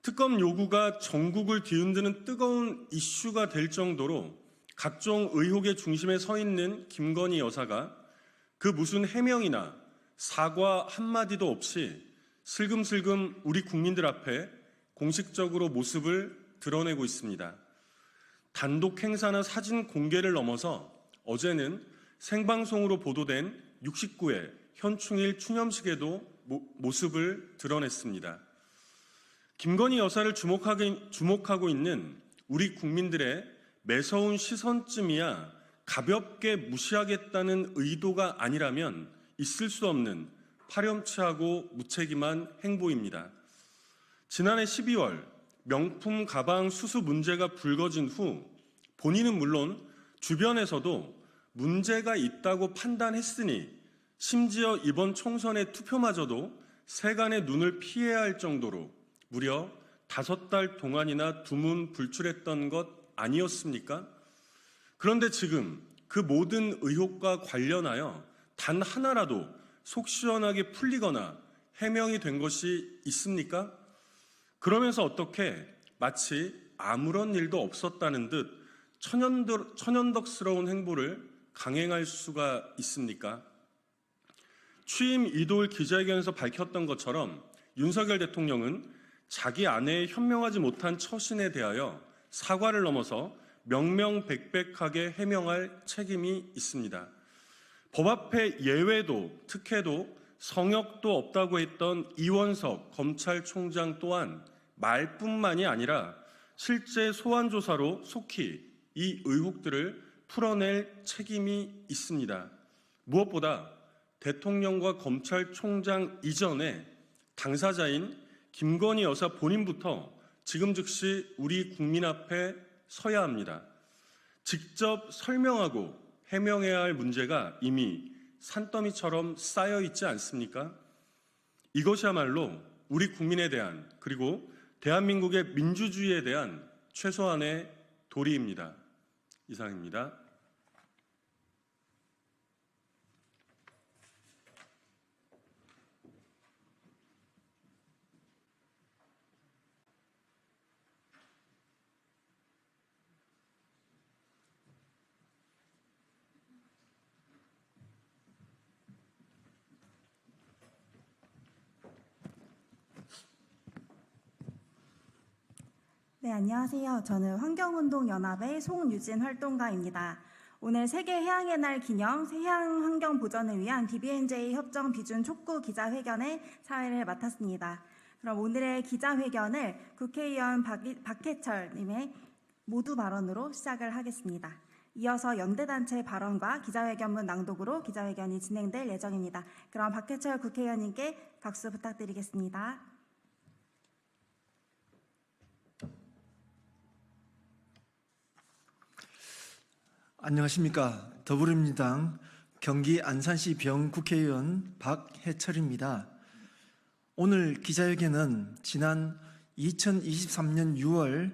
S14: 특검 요구가 전국을 뒤흔드는 뜨거운 이슈가 될 정도로 각종 의혹의 중심에 서 있는 김건희 여사가 그 무슨 해명이나 사과 한마디도 없이 슬금슬금 우리 국민들 앞에 공식적으로 모습을 드러내고 있습니다. 단독 행사나 사진 공개를 넘어서 어제는 생방송으로 보도된 69회 현충일 추념식에도 모습을 드러냈습니다. 김건희 여사를 주목하고 있는 우리 국민들의 매서운 시선쯤이야 가볍게 무시하겠다는 의도가 아니라면 있을 수 없는 파렴치하고 무책임한 행보입니다. 지난해 12월 명품 가방 수수 문제가 불거진 후 본인은 물론 주변에서도 문제가 있다고 판단했으니 심지어 이번 총선의 투표마저도 세간의 눈을 피해야 할 정도로 무려 5달 동안이나 두문불출했던 것 아니었습니까? 그런데 지금 그 모든 의혹과 관련하여 단 하나라도 속 시원하게 풀리거나 해명이 된 것이 있습니까? 그러면서 어떻게 마치 아무런 일도 없었다는 듯 천연덕스러운 행보를 강행할 수가 있습니까? 취임 이도일 기자회견에서 밝혔던 것처럼 윤석열 대통령은 자기 아내의 현명하지 못한 처신에 대하여 사과를 넘어서 명명백백하게 해명할 책임이 있습니다. 법 앞에 예외도 특혜도 성역도 없다고 했던 이원석 검찰총장 또한 말뿐만이 아니라 실제 소환 조사로 속히 이 의혹들을 풀어낼 책임이 있습니다. 무엇보다 대통령과 검찰총장 이전에 당사자인 김건희 여사 본인부터 지금 즉시 우리 국민 앞에 서야 합니다. 직접 설명하고 해명해야 할 문제가 이미 산더미처럼 쌓여 있지 않습니까? 이것이야말로 우리 국민에 대한 그리고 대한민국의 민주주의에 대한 최소한의 도리입니다. 이상입니다.
S15: 네, 안녕하세요. 저는 환경운동연합의 송유진 활동가입니다. 오늘 세계해양의 날 기념 해양 환경 보전을 위한 BBNJ 협정 비준 촉구 기자회견의 사회를 맡았습니다. 그럼 오늘의 기자회견을 국회의원 박해철 님의 모두 발언으로 시작을 하겠습니다. 이어서 연대단체 발언과 기자회견문 낭독으로 기자회견이 진행될 예정입니다. 그럼 박해철 국회의원님께 박수 부탁드리겠습니다.
S16: 안녕하십니까. 더불어민주당 경기 안산시 병 국회의원 박해철입니다. 오늘 기자회견은 지난 2023년 6월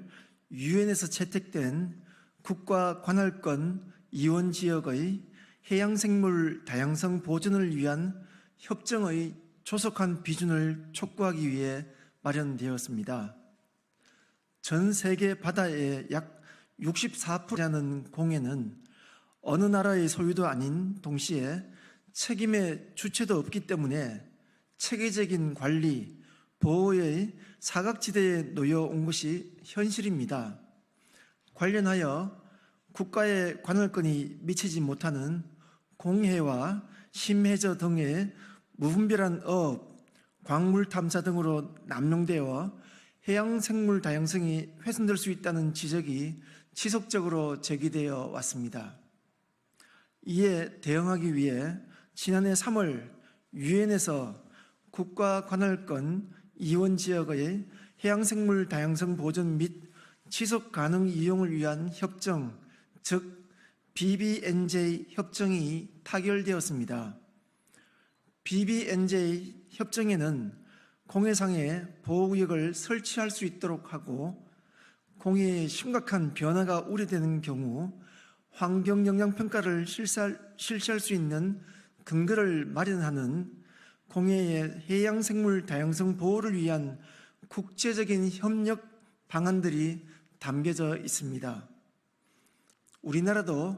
S16: 유엔에서 채택된 국가 관할권 이원 지역의 해양생물 다양성 보존을 위한 협정의 조속한 비준을 촉구하기 위해 마련되었습니다. 전 세계 바다의 약 64%라는 공해는 어느 나라의 소유도 아닌 동시에 책임의 주체도 없기 때문에 체계적인 관리, 보호의 사각지대에 놓여온 것이 현실입니다. 관련하여 국가의 관할권이 미치지 못하는 공해와 심해저 등의 무분별한 어업, 광물 탐사 등으로 남용되어 해양 생물 다양성이 훼손될 수 있다는 지적이 지속적으로 제기되어 왔습니다. 이에 대응하기 위해 지난해 3월 유엔에서 국가 관할권 이원 지역의 해양 생물 다양성 보존 및 지속 가능 이용을 위한 협정, 즉 BBNJ 협정이 타결되었습니다. BBNJ 협정에는 공해상에 보호구역을 설치할 수 있도록 하고 공해의 심각한 변화가 우려되는 경우 환경영향평가를 실시할 수 있는 근거를 마련하는 공해의 해양생물 다양성 보호를 위한 국제적인 협력 방안들이 담겨져 있습니다. 우리나라도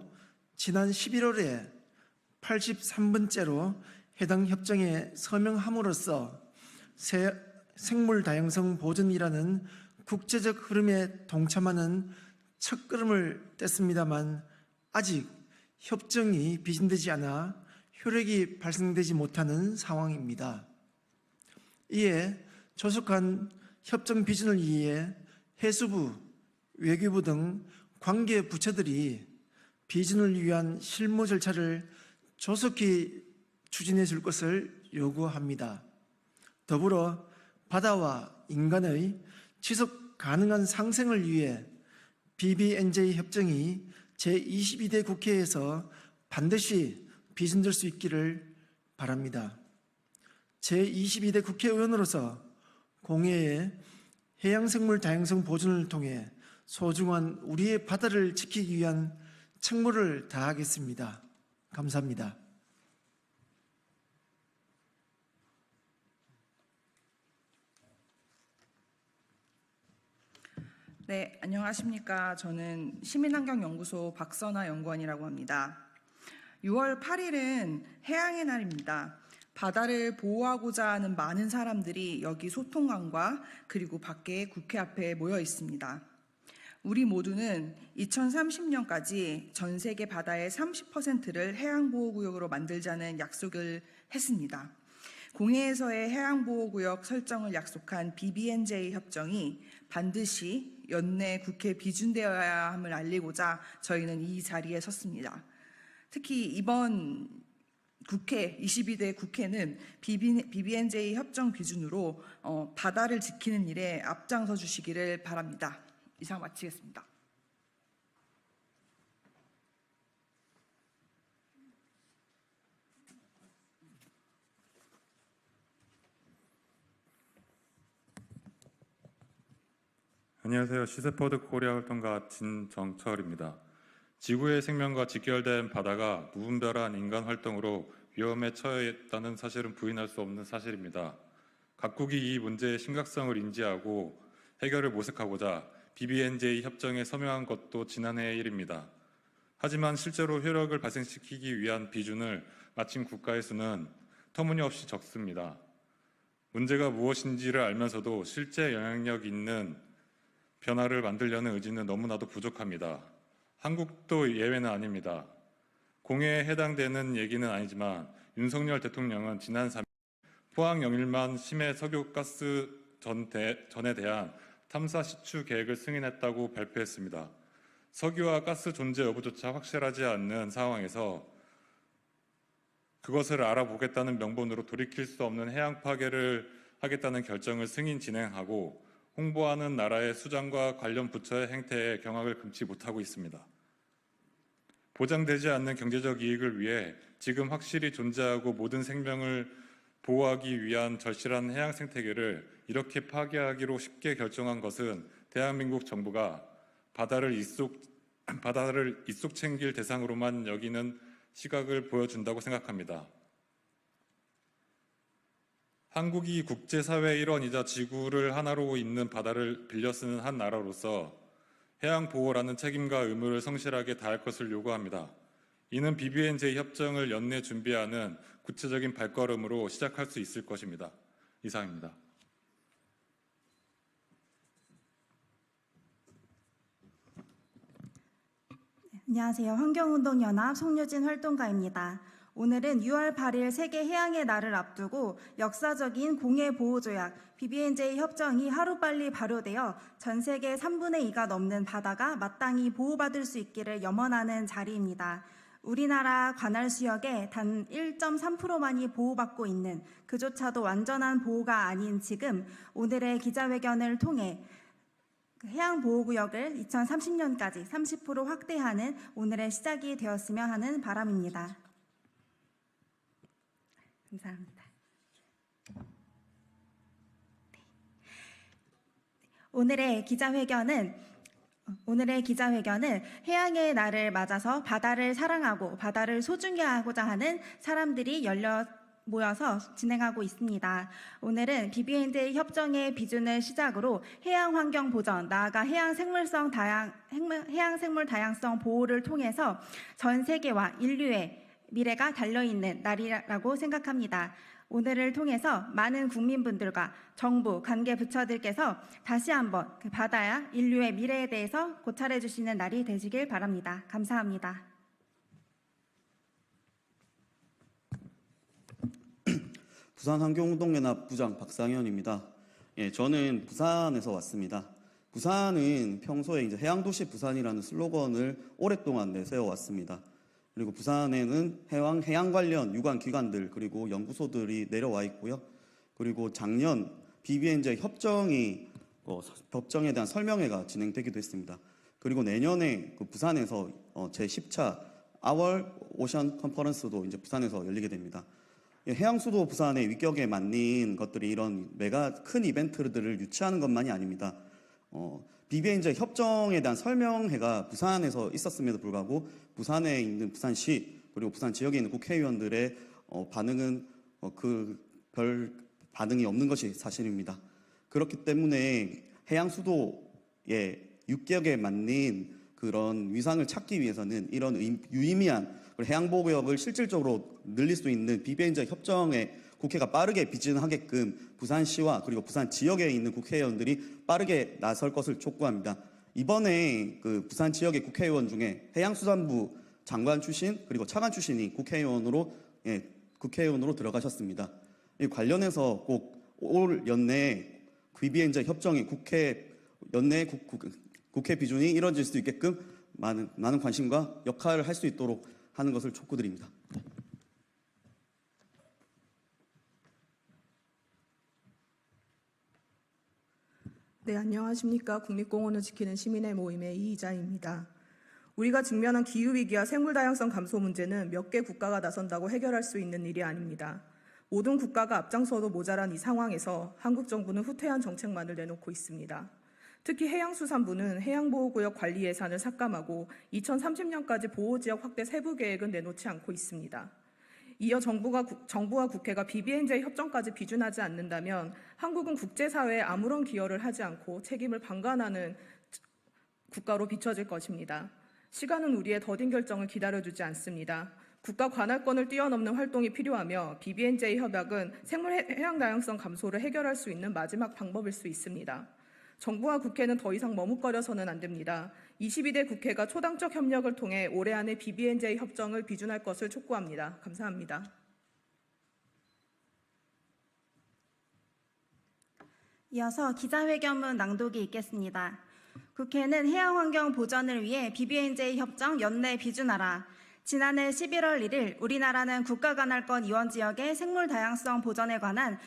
S16: 지난 11월에 83번째로 해당 협정에 서명함으로써 생물 다양성 보존이라는 국제적 흐름에 동참하는 첫걸음을 뗐습니다만 아직 협정이 비준되지 않아 효력이 발생되지 못하는 상황입니다. 이에 조속한 협정 비준을 위해 해수부, 외교부 등 관계 부처들이 비준을 위한 실무 절차를 조속히 추진해 줄 것을 요구합니다. 더불어 바다와 인간의 지속 가능한 상생을 위해 BBNJ 협정이 제22대 국회에서 반드시 비준될 수 있기를 바랍니다. 제22대 국회의원으로서 공해의 해양생물 다양성 보존을 통해 소중한 우리의 바다를 지키기 위한 책무를 다하겠습니다. 감사합니다.
S17: 네, 안녕하십니까. 저는 시민환경연구소 박선아 연구원이라고 합니다. 6월 8일은 해양의 날입니다. 바다를 보호하고자 하는 많은 사람들이 여기 소통관과 그리고 밖에 국회 앞에 모여 있습니다. 우리 모두는 2030년까지 전 세계 바다의 30%를 해양보호구역으로 만들자는 약속을 했습니다. 공해에서의 해양보호구역 설정을 약속한 BBNJ 협정이 반드시 연내 국회에 비준되어야 함을 알리고자 저희는 이 자리에 섰습니다. 특히 이번 국회, 22대 국회는 BBNJ 협정 비준으로 바다를 지키는 일에 앞장서 주시기를 바랍니다. 이상 마치겠습니다.
S18: 안녕하세요. 시세포드 코리아 활동가 진정철입니다. 지구의 생명과 직결된 바다가 무분별한 인간 활동으로 위험에 처해 있다는 사실은 부인할 수 없는 사실입니다. 각국이 이 문제의 심각성을 인지하고 해결을 모색하고자 BBNJ 협정에 서명한 것도 지난해의 일입니다. 하지만 실제로 효력을 발생시키기 위한 비준을 마친 국가의 수는 터무니없이 적습니다. 문제가 무엇인지를 알면서도 실제 영향력 있는 변화를 만들려는 의지는 너무나도 부족합니다. 한국도 예외는 아닙니다. 공해에 해당되는 얘기는 아니지만 윤석열 대통령은 지난 3일 포항 영일만 심해 석유가스 전에 대한 탐사 시추 계획을 승인했다고 발표했습니다. 석유와 가스 존재 여부조차 확실하지 않는 상황에서 그것을 알아보겠다는 명분으로 돌이킬 수 없는 해양 파괴를 하겠다는 결정을 승인 진행하고 홍보하는 나라의 수장과 관련 부처의 행태에 경악을 금치 못하고 있습니다. 보장되지 않는 경제적 이익을 위해 지금 확실히 존재하고 모든 생명을 보호하기 위한 절실한 해양 생태계를 이렇게 파괴하기로 쉽게 결정한 것은 대한민국 정부가 바다를 이쏙 챙길 대상으로만 여기는 시각을 보여준다고 생각합니다. 한국이 국제사회의 일원이자 지구를 하나로 잇는 바다를 빌려 쓰는 한 나라로서 해양 보호라는 책임과 의무를 성실하게 다할 것을 요구합니다. 이는 BBNJ 협정을 연내 준비하는 구체적인 발걸음으로 시작할 수 있을 것입니다. 이상입니다.
S15: 안녕하세요. 환경운동연합 송유진 활동가입니다. 오늘은 6월 8일 세계해양의 날을 앞두고 역사적인 공해보호조약 BBNJ 협정이 하루빨리 발효되어 전 세계 3분의 2가 넘는 바다가 마땅히 보호받을 수 있기를 염원하는 자리입니다. 우리나라 관할 수역의 단 1.3%만이 보호받고 있는, 그조차도 완전한 보호가 아닌 지금 오늘의 기자회견을 통해 해양보호구역을 2030년까지 30% 확대하는 오늘의 시작이 되었으면 하는 바람입니다. 감사합니다. 오늘의 기자회견은 해양의 날을 맞아서 바다를 사랑하고 바다를 소중히 하고자 하는 사람들이 모여서 진행하고 있습니다. 오늘은 BBNJ 협정의 비준을 시작으로 해양 환경 보전, 나아가 해양 생물 다양성 보호를 통해서 전 세계와 인류의 미래가 달려있는 날이라고 생각합니다. 오늘을 통해서 많은 국민분들과 정부, 관계 부처들께서 다시 한번 그 바다야 인류의 미래에 대해서 고찰해 주시는 날이 되시길 바랍니다. 감사합니다.
S19: 부산환경운동연합 부장 박상현입니다. 저는 부산에서 왔습니다. 부산은 평소에 이제 해양도시 부산이라는 슬로건을 오랫동안 내세워 왔습니다. 그리고 부산에는 해양 관련 유관 기관들 그리고 연구소들이 내려와 있고요. 그리고 작년 BBNJ 협정에 대한 설명회가 진행되기도 했습니다. 그리고 내년에 그 부산에서 제10차 Our Ocean 컨퍼런스도 이제 부산에서 열리게 됩니다. 해양 수도 부산의 위격에 맞는 것들이 이런 메가 큰 이벤트들을 유치하는 것만이 아닙니다. BBNJ 협정에 대한 설명회가 부산에서 있었음에도 불구하고 부산에 있는 부산시 그리고 부산 지역에 있는 국회의원들의 반응은 별 반응이 없는 것이 사실입니다. 그렇기 때문에 해양 수도의 위격에 맞는 그런 위상을 찾기 위해서는 이런 유의미한 해양보호구역을 실질적으로 늘릴 수 있는 BBNJ 협정에 국회가 빠르게 비준하게끔 부산시와 그리고 부산 지역에 있는 국회의원들이 빠르게 나설 것을 촉구합니다. 이번에 그 부산 지역의 국회의원 중에 해양수산부 장관 출신 그리고 차관 출신이 국회의원으로 들어가셨습니다. 이 관련해서 꼭 올 연내에 BBNJ 협정이 국회 비준이 이루어질 수 있게끔 많은 관심과 역할을 할 수 있도록 하는 것을 촉구드립니다.
S17: 네, 안녕하십니까. 국립공원을 지키는 시민의 모임의 이희자입니다. 우리가 직면한 기후위기와 생물다양성 감소 문제는 몇 개 국가가 나선다고 해결할 수 있는 일이 아닙니다. 모든 국가가 앞장서도 모자란 이 상황에서 한국 정부는 후퇴한 정책만을 내놓고 있습니다. 특히 해양수산부는 해양보호구역 관리 예산을 삭감하고 2030년까지 보호지역 확대 세부 계획은 내놓지 않고 있습니다. 이어 정부와 국회가 BBNJ 협정까지 비준하지 않는다면 한국은 국제사회에 아무런 기여를 하지 않고 책임을 방관하는 국가로 비춰질 것입니다. 시간은 우리의 더딘 결정을 기다려주지 않습니다. 국가 관할권을 뛰어넘는 활동이 필요하며 BBNJ 협약은 생물 해양 다양성 감소를 해결할 수 있는 마지막 방법일 수 있습니다. 정부와 국회는 더 이상 머뭇거려서는 안 됩니다. 22대 국회가 초당적 협력을 통해 올해 안에 BBNJ 협정을 비준할 것을 촉구합니다. 감사합니다.
S15: 이어서 기자회견문 낭독이 있겠습니다. 국회는 해양환경 보전을 위해 BBNJ 협정 연내 비준하라. 지난해 11월 1일 우리나라는 국가관할권 이원 지역의 생물 다양성 보전에 관한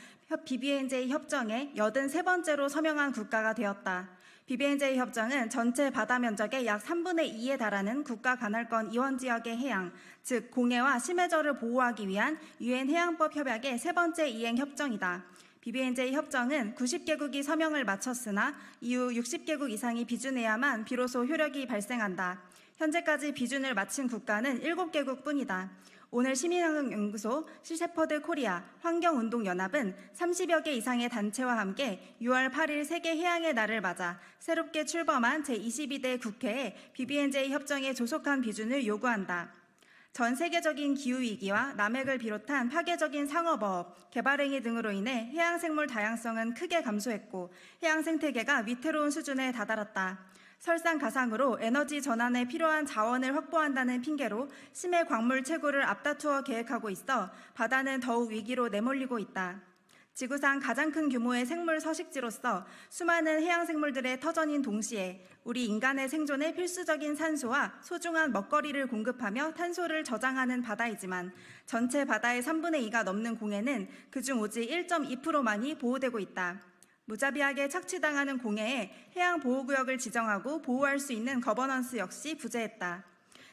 S15: BBNJ 협정에 83번째로 서명한 국가가 되었다. BBNJ 협정은 전체 바다 면적의 약 3분의 2에 달하는 국가관할권 이원 지역의 해양, 즉 공해와 심해저를 보호하기 위한 유엔 해양법 협약의 세 번째 이행 협정이다. BBNJ 협정은 90개국이 서명을 마쳤으나 이후 60개국 이상이 비준해야만 비로소 효력이 발생한다. 현재까지 비준을 마친 국가는 7개국 뿐이다. 오늘 시민환경연구소 시셰퍼드 코리아 환경운동연합은 30여 개 이상의 단체와 함께 6월 8일 세계해양의 날을 맞아 새롭게 출범한 제22대 국회에 BBNJ 협정에 조속한 비준을 요구한다. 전 세계적인 기후위기와 남핵을 비롯한 파괴적인 상어버업, 개발행위 등으로 인해 해양생물 다양성은 크게 감소했고 해양 생태계가 위태로운 수준에 다다랐다. 설상가상으로 에너지 전환에 필요한 자원을 확보한다는 핑계로 심해 광물 채굴을 앞다투어 계획하고 있어 바다는 더욱 위기로 내몰리고 있다. 지구상 가장 큰 규모의 생물 서식지로서 수많은 해양생물들의 터전인 동시에 우리 인간의 생존에 필수적인 산소와 소중한 먹거리를 공급하며 탄소를 저장하는 바다이지만 전체 바다의 3분의 2가 넘는 공해는 그중 오직 1.2%만이 보호되고 있다. 무자비하게 착취당하는 공해에 해양보호구역을 지정하고 보호할 수 있는 거버넌스 역시 부재했다.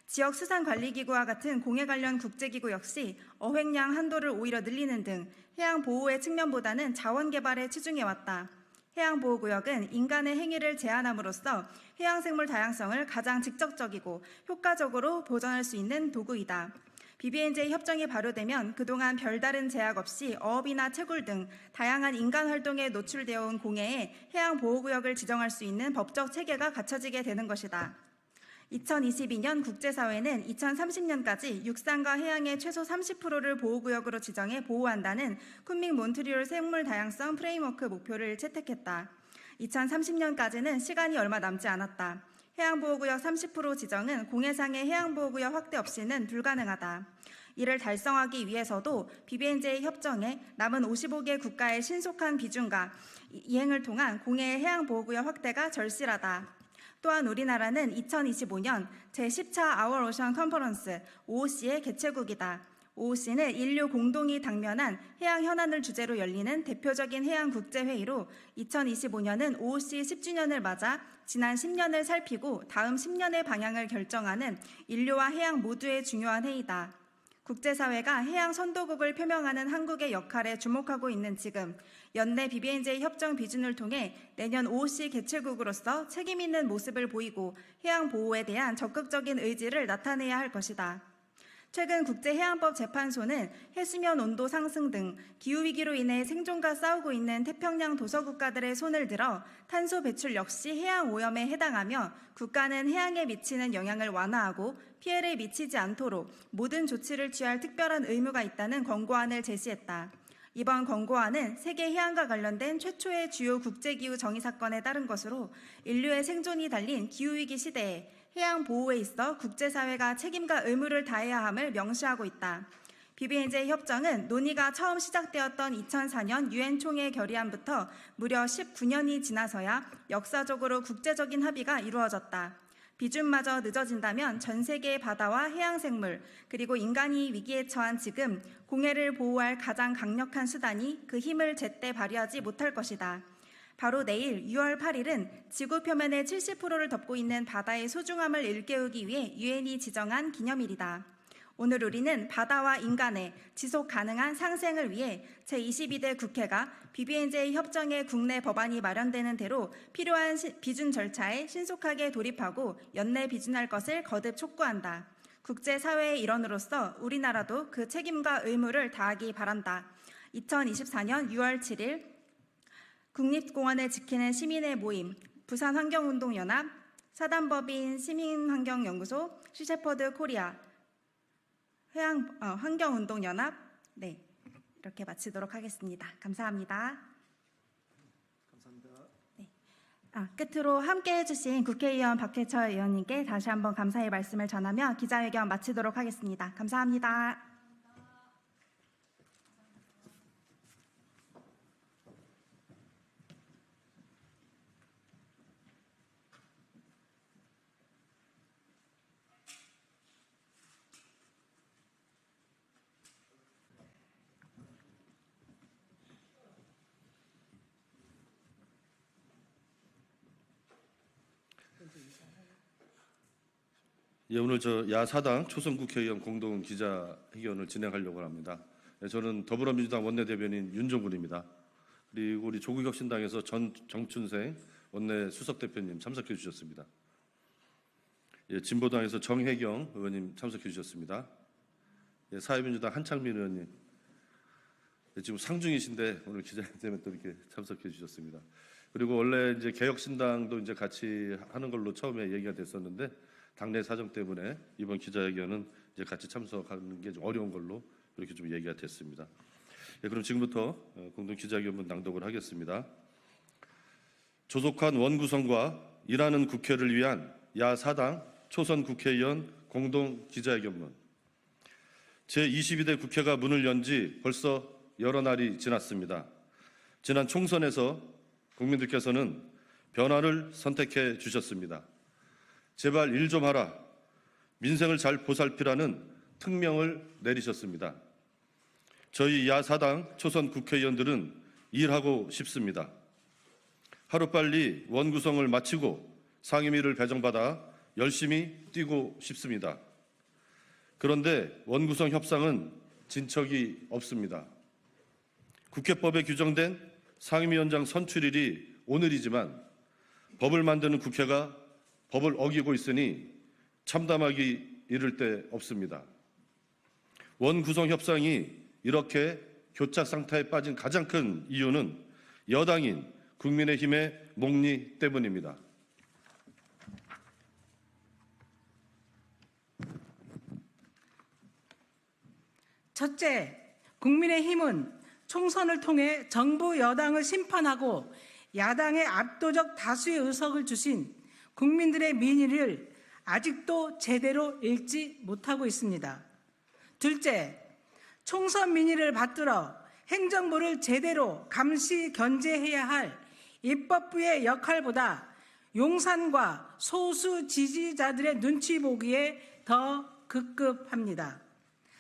S15: 지역수산관리기구와 같은 공해 관련 국제기구 역시 어획량 한도를 오히려 늘리는 등 해양보호의 측면보다는 자원개발에 치중해왔다. 해양보호구역은 인간의 행위를 제한함으로써 해양생물 다양성을 가장 직접적이고 효과적으로 보존할 수 있는 도구이다. BBNJ 협정이 발효되면 그동안 별다른 제약 없이 어업이나 채굴 등 다양한 인간 활동에 노출되어 온 공해에 해양보호구역을 지정할 수 있는 법적 체계가 갖춰지게 되는 것이다. 2022년 국제사회는 2030년까지 육상과 해양의 최소 30%를 보호구역으로 지정해 보호한다는 쿤밍 몬트리올 생물다양성 프레임워크 목표를 채택했다. 2030년까지는 시간이 얼마 남지 않았다. 해양보호구역 30% 지정은 공해상의 해양보호구역 확대 없이는 불가능하다. 이를 달성하기 위해서도 BBNJ 협정에 남은 55개 국가의 신속한 비준과 이행을 통한 공해의 해양보호구역 확대가 절실하다. 또한 우리나라는 2025년 제10차 Our Ocean Conference OOC의 개최국이다. OOC는 인류 공동이 당면한 해양 현안을 주제로 열리는 대표적인 해양 국제회의로 2025년은 OOC 10주년을 맞아 지난 10년을 살피고 다음 10년의 방향을 결정하는 인류와 해양 모두의 중요한 회의다. 국제사회가 해양 선도국을 표명하는 한국의 역할에 주목하고 있는 지금 연내 BBNJ 협정 비준을 통해 내년 OOC 개최국으로서 책임 있는 모습을 보이고 해양 보호에 대한 적극적인 의지를 나타내야 할 것이다. 최근 국제해양법 재판소는 해수면 온도 상승 등 기후위기로 인해 생존과 싸우고 있는 태평양 도서국가들의 손을 들어 탄소 배출 역시 해양 오염에 해당하며 국가는 해양에 미치는 영향을 완화하고 피해를 미치지 않도록 모든 조치를 취할 특별한 의무가 있다는 권고안을 제시했다. 이번 권고안은 세계 해양과 관련된 최초의 주요 국제기후 정의 사건에 따른 것으로 인류의 생존이 달린 기후위기 시대에 해양 보호에 있어 국제사회가 책임과 의무를 다해야 함을 명시하고 있다. BBNJ 협정은 논의가 처음 시작되었던 2004년 유엔 총회 결의안부터 무려 19년이 지나서야 역사적으로 국제적인 합의가 이루어졌다. 비준마저 늦어진다면 전 세계의 바다와 해양생물 그리고 인간이 위기에 처한 지금 공해를 보호할 가장 강력한 수단이 그 힘을 제때 발휘하지 못할 것이다. 바로 내일 6월 8일은 지구 표면의 70%를 덮고 있는 바다의 소중함을 일깨우기 위해 유엔이 지정한 기념일이다. 오늘 우리는 바다와 인간의 지속 가능한 상생을 위해 제22대 국회가 BBNJ 협정의 국내 법안이 마련되는 대로 필요한 비준 절차에 신속하게 돌입하고 연내 비준할 것을 거듭 촉구한다. 국제사회의 일원으로서 우리나라도 그 책임과 의무를 다하기 바란다. 2024년 6월 7일 국립공원을 지키는 시민의 모임, 부산환경운동연합, 사단법인 시민환경연구소, 시셰퍼드 코리아, 환경운동연합, 이렇게 마치도록 하겠습니다. 감사합니다.
S16: 감사합니다.
S15: 끝으로 함께해 주신 국회의원 박태철 의원님께 다시 한번 감사의 말씀을 전하며 기자회견 마치도록 하겠습니다. 감사합니다.
S20: 예, 오늘 저 야사당 초선 국회의원 공동 기자회견을 진행하려고 합니다. 예, 저는 더불어민주당 원내대변인 윤종군입니다. 그리고 우리 조국혁신당에서 정춘생 원내 수석대표님 참석해 주셨습니다. 예, 진보당에서 정혜경 의원님 참석해 주셨습니다. 예, 사회민주당 한창민 의원님, 예, 지금 상중이신데 오늘 기자회견 때문에 또 이렇게 참석해 주셨습니다. 그리고 원래 이제 개혁신당도 이제 같이 하는 걸로 처음에 얘기가 됐었는데 당내 사정 때문에 이번 기자회견은 이제 같이 참석하는 게 좀 어려운 걸로 이렇게 좀 얘기가 됐습니다. 예, 그럼 지금부터 공동 기자회견문 낭독을 하겠습니다. 조속한 원구성과 일하는 국회를 위한 야사당 초선 국회의원 공동 기자회견문. 제22대 국회가 문을 연 지 벌써 여러 날이 지났습니다. 지난 총선에서 국민들께서는 변화를 선택해 주셨습니다. 제발 일 좀 하라, 민생을 잘 보살피라는 특명을 내리셨습니다. 저희 야사당 초선 국회의원들은 일하고 싶습니다. 하루빨리 원구성을 마치고 상임위를 배정받아 열심히 뛰고 싶습니다. 그런데 원구성 협상은 진척이 없습니다. 국회법에 규정된 상임위원장 선출일이 오늘이지만 법을 만드는 국회가 법을 어기고 있으니 참담하기 이를 데 없습니다. 원구성 협상이 이렇게 교착 상태에 빠진 가장 큰 이유는 여당인 국민의힘의 목리 때문입니다.
S21: 첫째, 국민의힘은 총선을 통해 정부 여당을 심판하고 야당의 압도적 다수의 의석을 주신 국민들의 민의를 아직도 제대로 읽지 못하고 있습니다. 둘째, 총선 민의를 받들어 행정부를 제대로 감시 견제해야 할 입법부의 역할보다 용산과 소수 지지자들의 눈치 보기에 더 급급합니다.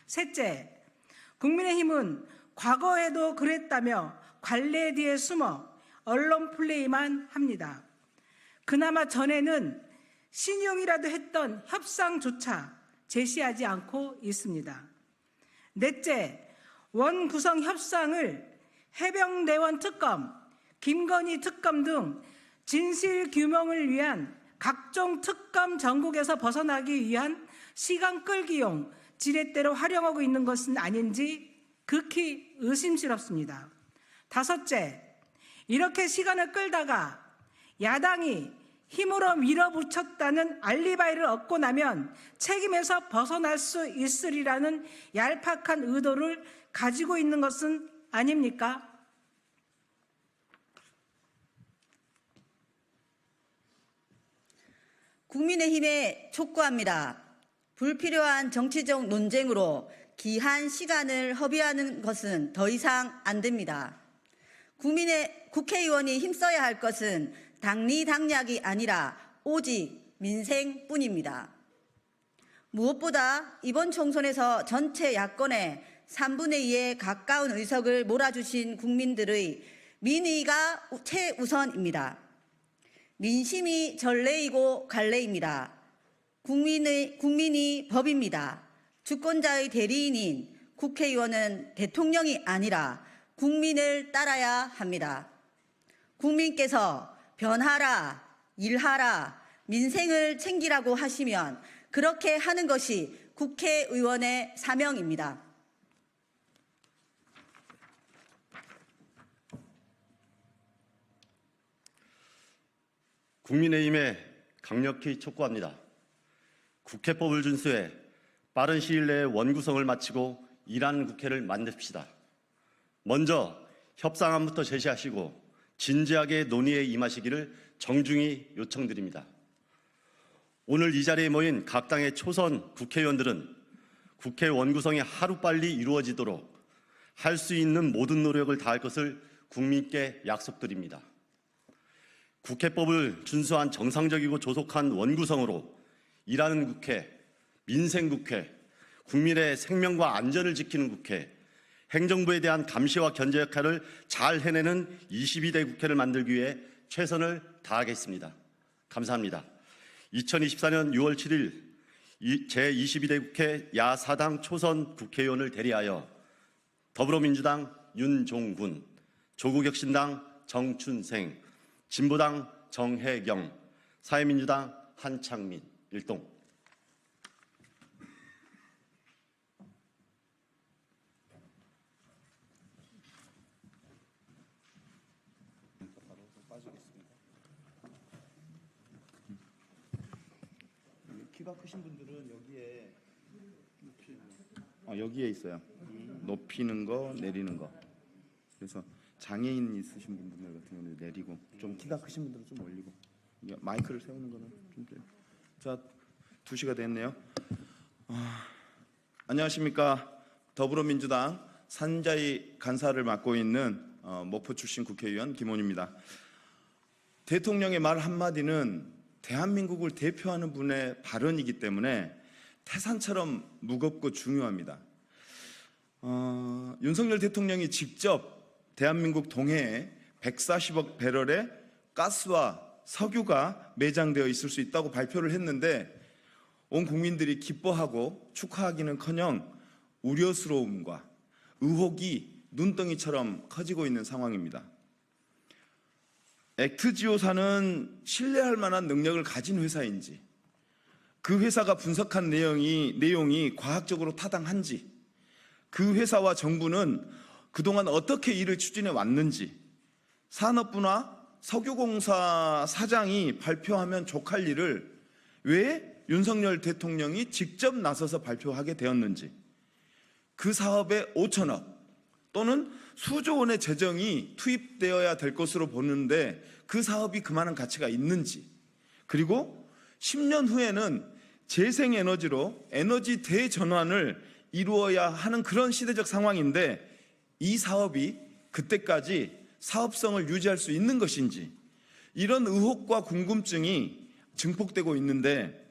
S21: 셋째, 국민의힘은 과거에도 그랬다며 관례 뒤에 숨어 언론 플레이만 합니다. 그나마 전에는 신용이라도 했던 협상조차 제시하지 않고 있습니다. 넷째, 원구성 협상을 해병대원 특검, 김건희 특검 등 진실규명을 위한 각종 특검 전국에서 벗어나기 위한 시간 끌기용 지렛대로 활용하고 있는 것은 아닌지 극히 의심스럽습니다. 다섯째, 이렇게 시간을 끌다가 야당이 힘으로 밀어붙였다는 알리바이를 얻고 나면 책임에서 벗어날 수 있으리라는 얄팍한 의도를 가지고 있는 것은 아닙니까?
S22: 국민의힘에 촉구합니다. 불필요한 정치적 논쟁으로 귀한 시간을 허비하는 것은 더 이상 안 됩니다. 국회의원이 힘써야 할 것은 당리당략이 아니라 오직 민생뿐입니다. 무엇보다 이번 총선에서 전체 야권의 3분의 2에 가까운 의석을 몰아주신 국민들의 민의가 최우선입니다. 민심이 전례이고 갈래입니다. 국민이 법입니다. 주권자의 대리인인 국회의원은 대통령이 아니라 국민을 따라야 합니다. 국민께서 변하라, 일하라, 민생을 챙기라고 하시면 그렇게 하는 것이 국회의원의 사명입니다.
S23: 국민의힘에 강력히 촉구합니다. 국회법을 준수해 빠른 시일 내에 원구성을 마치고 일하는 국회를 만듭시다. 먼저 협상안부터 제시하시고 진지하게 논의에 임하시기를 정중히 요청드립니다. 오늘 이 자리에 모인 각 당의 초선 국회의원들은 국회 원구성이 하루빨리 이루어지도록 할 수 있는 모든 노력을 다할 것을 국민께 약속드립니다. 국회법을 준수한 정상적이고 조속한 원구성으로 일하는 국회, 민생국회, 국민의 생명과 안전을 지키는 국회, 행정부에 대한 감시와 견제 역할을 잘 해내는 22대 국회를 만들기 위해 최선을 다하겠습니다. 감사합니다. 2024년 6월 7일 제22대 국회 야4당 초선 국회의원을 대리하여 더불어민주당 윤종군, 조국혁신당 정춘생, 진보당 정혜경, 사회민주당 한창민, 일동.
S1: 키가 크신 분들은 여기에 있어요. 높이는 거, 내리는 거. 그래서 장애인 있으신 분들 같은 경우는 내리고, 좀 키가 크신 분들은 좀 올리고. 마이크를 세우는 거는 좀. 자, 2시가 됐네요. 안녕하십니까. 더불어민주당 산자위 간사를 맡고 있는 목포 출신 국회의원 김원입니다. 대통령의 말 한마디는 대한민국을 대표하는 분의 발언이기 때문에 태산처럼 무겁고 중요합니다. 윤석열 대통령이 직접 대한민국 동해에 140억 배럴의 가스와 석유가 매장되어 있을 수 있다고 발표를 했는데 온 국민들이 기뻐하고 축하하기는커녕 우려스러움과 의혹이 눈덩이처럼 커지고 있는 상황입니다. 액트지오사는 신뢰할 만한 능력을 가진 회사인지, 그 회사가 분석한 내용이 과학적으로 타당한지, 그 회사와 정부는 그동안 어떻게 일을 추진해 왔는지, 산업부나 석유공사 사장이 발표하면 족할 일을 왜 윤석열 대통령이 직접 나서서 발표하게 되었는지, 그 사업에 5천억 또는 수조 원의 재정이 투입되어야 될 것으로 보는데 그 사업이 그만한 가치가 있는지, 그리고 10년 후에는 재생에너지로 에너지 대전환을 이루어야 하는 그런 시대적 상황인데 이 사업이 그때까지 사업성을 유지할 수 있는 것인지, 이런 의혹과 궁금증이 증폭되고 있는데,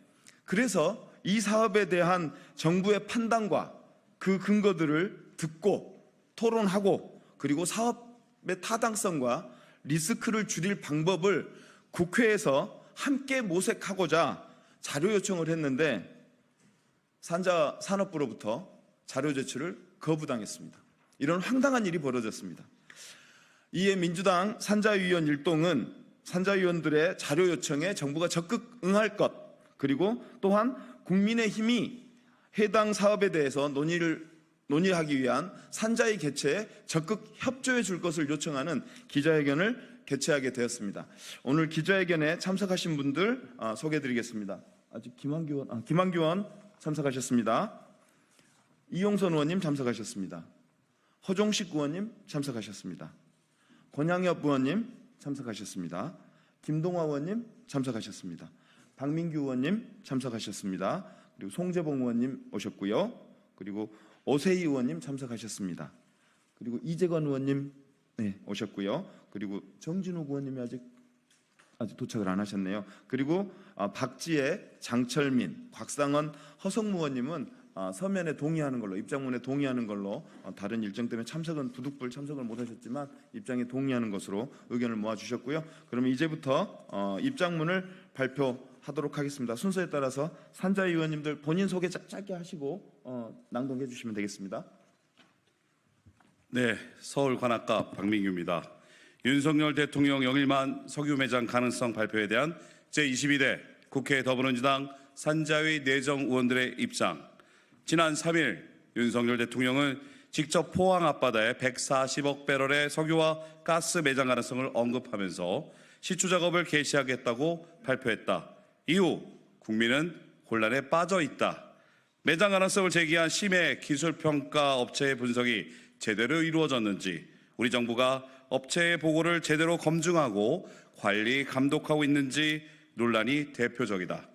S1: 그래서 이 사업에 대한 정부의 판단과 그 근거들을 듣고 토론하고, 그리고 사업의 타당성과 리스크를 줄일 방법을 국회에서 함께 모색하고자 자료 요청을 했는데 산자산업부로부터 자료 제출을 거부당했습니다. 이런 황당한 일이 벌어졌습니다. 이에 민주당 산자위원 일동은 산자위원들의 자료 요청에 정부가 적극 응할 것, 그리고 또한 국민의힘이 해당 사업에 대해서 논의하기 위한 산자위 개최에 적극 협조해 줄 것을 요청하는 기자회견을 개최하게 되었습니다. 오늘 기자회견에 참석하신 분들 소개해드리겠습니다. 아직 김한규 의원 참석하셨습니다. 이용선 의원님 참석하셨습니다. 허종식 의원님 참석하셨습니다. 권양엽 의원님 참석하셨습니다. 김동화 의원님 참석하셨습니다. 박민규 의원님 참석하셨습니다. 그리고 송재봉 의원님 오셨고요. 그리고 오세희 의원님 참석하셨습니다. 그리고 이재건 의원님 오셨고요. 그리고 정진욱 의원님이 아직 도착을 안 하셨네요. 그리고 박지혜, 장철민, 곽상원, 허성무 의원님은 서면에 동의하는 걸로, 입장문에 동의하는 걸로, 다른 일정 때문에 부득불 참석을 못하셨지만 입장에 동의하는 것으로 의견을 모아주셨고요. 그러면 이제부터 입장문을 발표하도록 하겠습니다. 순서에 따라서 산자위 의원님들 본인 소개 짧게 하시고 낭독해 주시면 되겠습니다.
S2: 네, 서울 관악갑 박민규입니다. 윤석열 대통령 영일만 석유 매장 가능성 발표에 대한 제22대 국회 더불어민주당 산자위 내정 의원들의 입장. 지난 3일 윤석열 대통령은 직접 포항 앞바다에 140억 배럴의 석유와 가스 매장 가능성을 언급하면서 시추 작업을 개시하겠다고 발표했다. 이후 국민은 혼란에 빠져 있다. 매장 가능성을 제기한 심해 기술평가 업체의 분석이 제대로 이루어졌는지, 우리 정부가 업체의 보고를 제대로 검증하고 관리, 감독하고 있는지 논란이 대표적이다.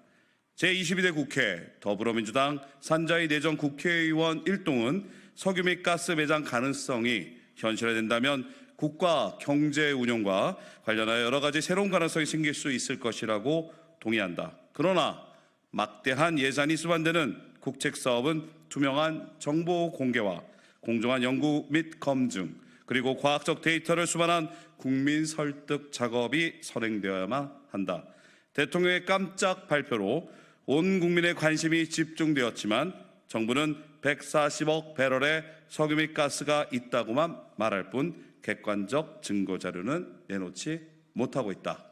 S2: 제22대 국회 더불어민주당 산자위 내정 국회의원 일동은 석유 및 가스 매장 가능성이 현실화된다면 국가 경제 운영과 관련하여 여러 가지 새로운 가능성이 생길 수 있을 것이라고 동의한다. 그러나 막대한 예산이 수반되는 국책 사업은 투명한 정보 공개와 공정한 연구 및 검증, 그리고 과학적 데이터를 수반한 국민 설득 작업이 선행되어야만 한다. 대통령의 깜짝 발표로 온 국민의 관심이 집중되었지만 정부는 140억 배럴의 석유 및 가스가 있다고만 말할 뿐 객관적 증거 자료는 내놓지 못하고 있다.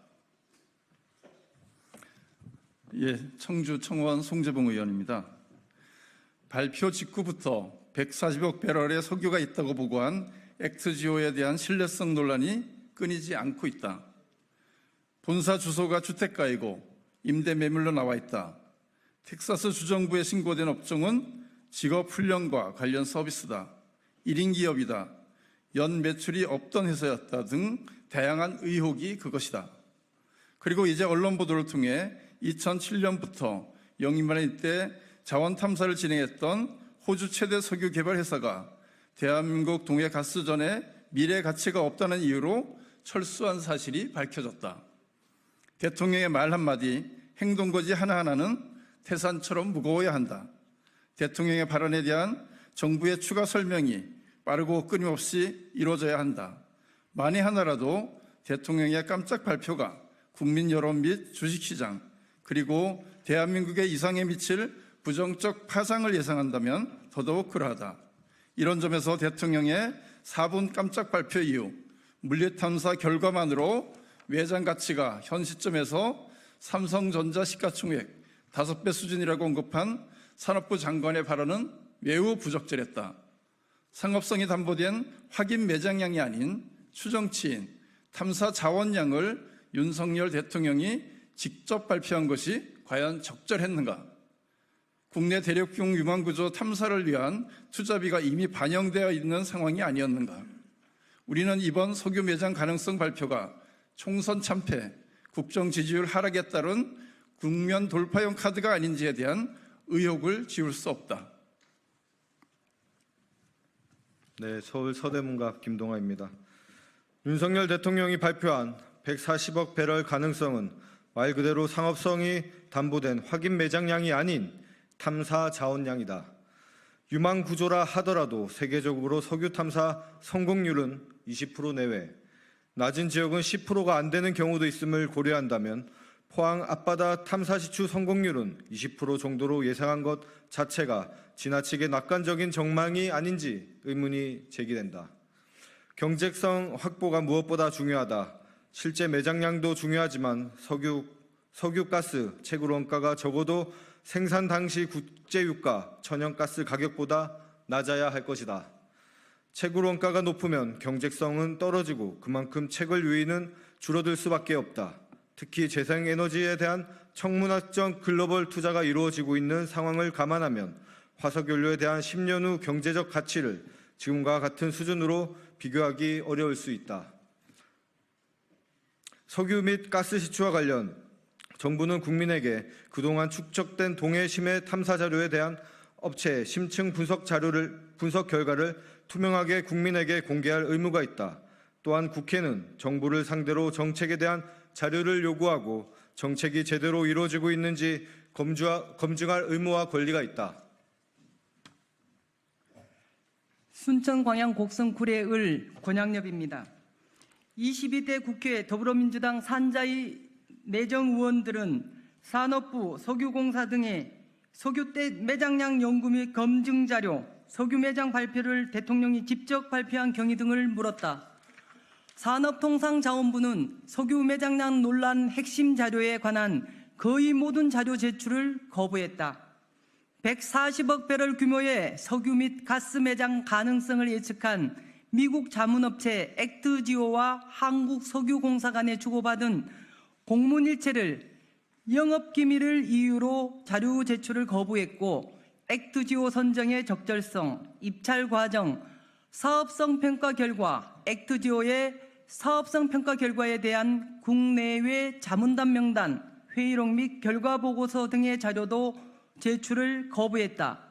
S3: 예, 청주 청원 송재봉 의원입니다. 발표 직후부터 140억 배럴의 석유가 있다고 보고한 액트지오에 대한 신뢰성 논란이 끊이지 않고 있다. 본사 주소가 주택가이고 임대 매물로 나와 있다. 텍사스 주정부에 신고된 업종은 직업훈련과 관련 서비스다. 1인 기업이다. 연 매출이 없던 회사였다 등 다양한 의혹이 그것이다. 그리고 이제 언론 보도를 통해 2007년부터 영입만 이때 자원 탐사를 진행했던 호주 최대 석유 개발 회사가 대한민국 동해 가스전에 미래 가치가 없다는 이유로 철수한 사실이 밝혀졌다. 대통령의 말 한마디, 행동거지 하나하나는 태산처럼 무거워야 한다. 대통령의 발언에 대한 정부의 추가 설명이 빠르고 끊임없이 이루어져야 한다. 만에 하나라도 대통령의 깜짝 발표가 국민 여론 및 주식시장 그리고 대한민국의 이상에 미칠 부정적 파장을 예상한다면 더더욱 그러하다. 이런 점에서 대통령의 4분 깜짝 발표 이후 물리탐사 결과만으로 매장 가치가 현 시점에서 삼성전자 시가총액 5배 수준이라고 언급한 산업부 장관의 발언은 매우 부적절했다. 상업성이 담보된 확인 매장량이 아닌 추정치인 탐사 자원량을 윤석열 대통령이 직접 발표한 것이 과연 적절했는가? 국내 대륙경 유망구조 탐사를 위한 투자비가 이미 반영되어 있는 상황이 아니었는가? 우리는 이번 석유 매장 가능성 발표가 총선 참패, 국정 지지율 하락에 따른 국면 돌파용 카드가 아닌지에 대한 의혹을 지울 수 없다.
S4: 네, 서울 서대문갑 김동아입니다. 윤석열 대통령이 발표한 140억 배럴 가능성은 말 그대로 상업성이 담보된 확인 매장량이 아닌 탐사 자원량이다. 유망 구조라 하더라도 세계적으로 석유 탐사 성공률은 20% 내외, 낮은 지역은 10%가 안 되는 경우도 있음을 고려한다면 포항 앞바다 탐사 시추 성공률은 20% 정도로 예상한 것 자체가 지나치게 낙관적인 전망이 아닌지 의문이 제기된다. 경제성 확보가 무엇보다 중요하다. 실제 매장량도 중요하지만 석유가스 채굴 원가가 적어도 생산 당시 국제유가 천연가스 가격보다 낮아야 할 것이다. 채굴 원가가 높으면 경제성은 떨어지고 그만큼 채굴 유인은 줄어들 수밖에 없다. 특히 재생에너지에 대한 천문학적 글로벌 투자가 이루어지고 있는 상황을 감안하면 화석연료에 대한 10년 후 경제적 가치를 지금과 같은 수준으로 비교하기 어려울 수 있다. 석유 및 가스 시추와 관련 정부는 국민에게 그동안 축적된 동해 심해 탐사 자료에 대한 업체 심층 분석 결과를 투명하게 국민에게 공개할 의무가 있다. 또한 국회는 정부를 상대로 정책에 대한 자료를 요구하고 정책이 제대로 이루어지고 있는지 검증할 의무와 권리가 있다.
S21: 순천 광양 곡성 구례을 권양엽입니다. 22대 국회 더불어민주당 산자위 내정 의원들은 산업부, 석유공사 등의 석유대 매장량 연구 및 검증 자료, 석유 매장 발표를 대통령이 직접 발표한 경위 등을 물었다. 산업통상자원부는 석유 매장량 논란 핵심 자료에 관한 거의 모든 자료 제출을 거부했다. 140억 배럴 규모의 석유 및 가스 매장 가능성을 예측한 미국 자문업체 액트지오와 한국석유공사 간에 주고받은 공문일체를 영업기밀을 이유로 자료 제출을 거부했고 액트지오 선정의 적절성, 입찰 과정, 사업성 평가 결과 액트지오의 사업성 평가 결과에 대한 국내외 자문단 명단, 회의록 및 결과 보고서 등의 자료도 제출을 거부했다.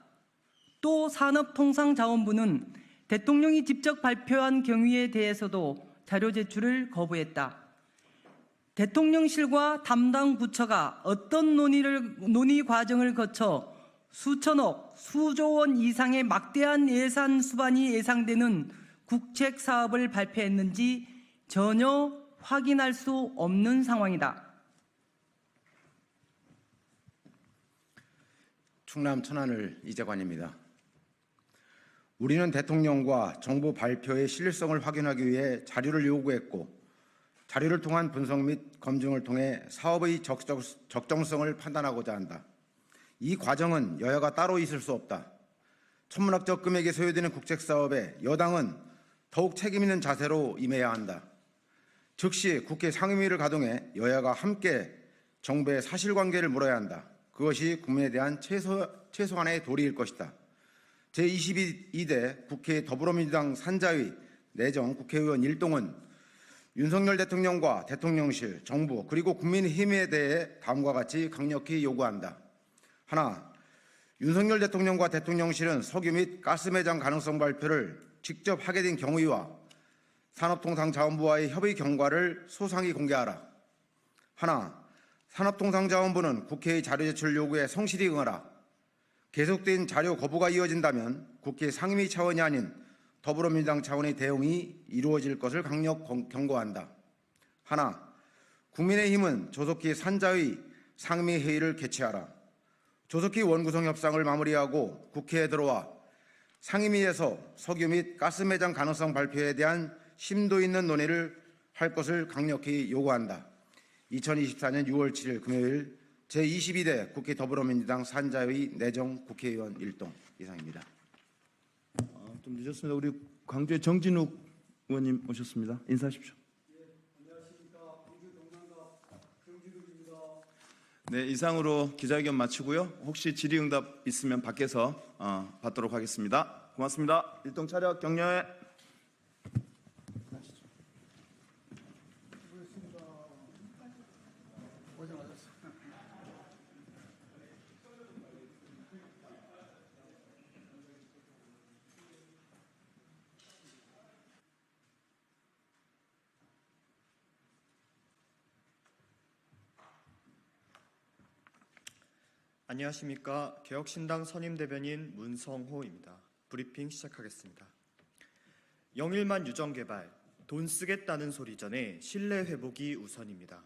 S21: 또 산업통상자원부는 대통령이 직접 발표한 경위에 대해서도 자료 제출을 거부했다. 대통령실과 담당 부처가 어떤 논의 과정을 거쳐 수천억, 수조 원 이상의 막대한 예산 수반이 예상되는 국책 사업을 발표했는지 전혀 확인할 수 없는 상황이다.
S5: 충남 천안을 이재관입니다. 우리는 대통령과 정부 발표의 신뢰성을 확인하기 위해 자료를 요구했고 자료를 통한 분석 및 검증을 통해 사업의 적정성을 판단하고자 한다. 이 과정은 여야가 따로 있을 수 없다. 천문학적 금액이 소요되는 국책사업에 여당은 더욱 책임있는 자세로 임해야 한다. 즉시 국회 상임위를 가동해 여야가 함께 정부의 사실관계를 물어야 한다. 그것이 국민에 대한 최소한의 도리일 것이다. 제22대 국회 더불어민주당 산자위 내정 국회의원 일동은 윤석열 대통령과 대통령실, 정부 그리고 국민의힘에 대해 다음과 같이 강력히 요구한다. 하나, 윤석열 대통령과 대통령실은 석유 및 가스 매장 가능성 발표를 직접 하게 된 경위와 산업통상자원부와의 협의 경과를 소상히 공개하라. 하나, 산업통상자원부는 국회의 자료 제출 요구에 성실히 응하라. 계속된 자료 거부가 이어진다면 국회 상임위 차원이 아닌 더불어민주당 차원의 대응이 이루어질 것을 강력 경고한다. 하나, 국민의힘은 조속히 산자위 상임위 회의를 개최하라. 조속히 원구성 협상을 마무리하고 국회에 들어와 상임위에서 석유 및 가스 매장 가능성 발표에 대한 심도 있는 논의를 할 것을 강력히 요구한다. 2024년 6월 7일 금요일 제22대 국회 더불어민주당 산자위 내정 국회의원 일동 이상입니다.
S1: 좀 늦었습니다. 우리 광주의 정진욱 의원님 오셨습니다. 인사하십시오. 네, 이상으로 기자회견 마치고요. 혹시 질의응답 있으면 밖에서 받도록 하겠습니다. 고맙습니다. 일동 차렷 격려해.
S6: 안녕하십니까. 개혁신당 선임대변인 문성호입니다. 브리핑 시작하겠습니다. 영일만 유정개발, 돈 쓰겠다는 소리 전에 신뢰 회복이 우선입니다.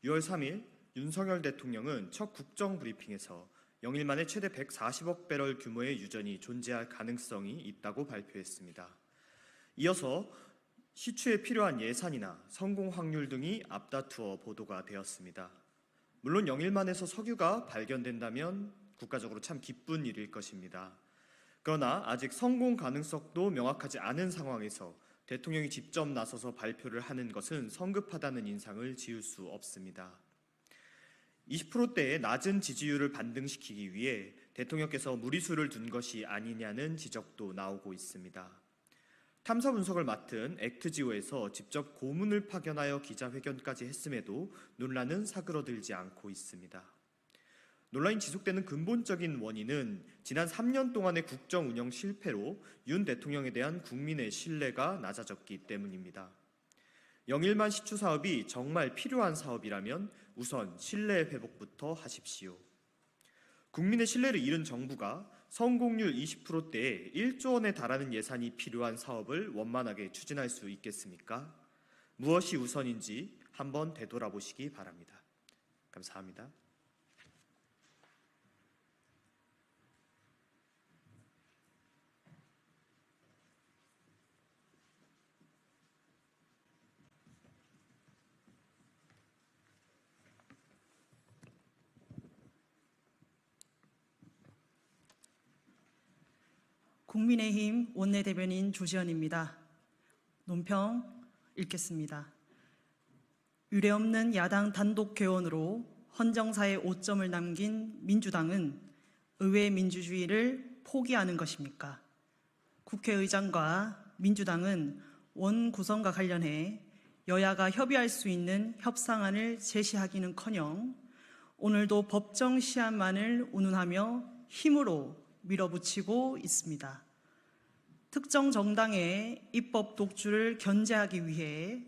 S6: 6월 3일 윤석열 대통령은 첫 국정브리핑에서 영일만의 최대 140억 배럴 규모의 유전이 존재할 가능성이 있다고 발표했습니다. 이어서 시추에 필요한 예산이나 성공 확률 등이 앞다투어 보도가 되었습니다. 물론 영일만에서 석유가 발견된다면 국가적으로 참 기쁜 일일 것입니다. 그러나 아직 성공 가능성도 명확하지 않은 상황에서 대통령이 직접 나서서 발표를 하는 것은 성급하다는 인상을 지울 수 없습니다. 20%대의 낮은 지지율을 반등시키기 위해 대통령께서 무리수를 둔 것이 아니냐는 지적도 나오고 있습니다. 탐사 분석을 맡은 액트지오에서 직접 고문을 파견하여 기자회견까지 했음에도 논란은 사그러들지 않고 있습니다. 논란이 지속되는 근본적인 원인은 지난 3년 동안의 국정 운영 실패로 윤 대통령에 대한 국민의 신뢰가 낮아졌기 때문입니다. 영일만 시추 사업이 정말 필요한 사업이라면 우선 신뢰 회복부터 하십시오. 국민의 신뢰를 잃은 정부가 성공률 20%대에 1조 원에 달하는 예산이 필요한 사업을 원만하게 추진할 수 있겠습니까? 무엇이 우선인지 한번 되돌아보시기 바랍니다. 감사합니다.
S7: 국민의힘 원내대변인 조지현입니다. 논평 읽겠습니다. 유례없는 야당 단독 개원으로 헌정사에 오점을 남긴 민주당은 의회 민주주의를 포기하는 것입니까? 국회의장과 민주당은 원 구성과 관련해 여야가 협의할 수 있는 협상안을 제시하기는커녕 오늘도 법정 시한만을 운운하며 힘으로 밀어붙이고 있습니다. 특정 정당의 입법 독주를 견제하기 위해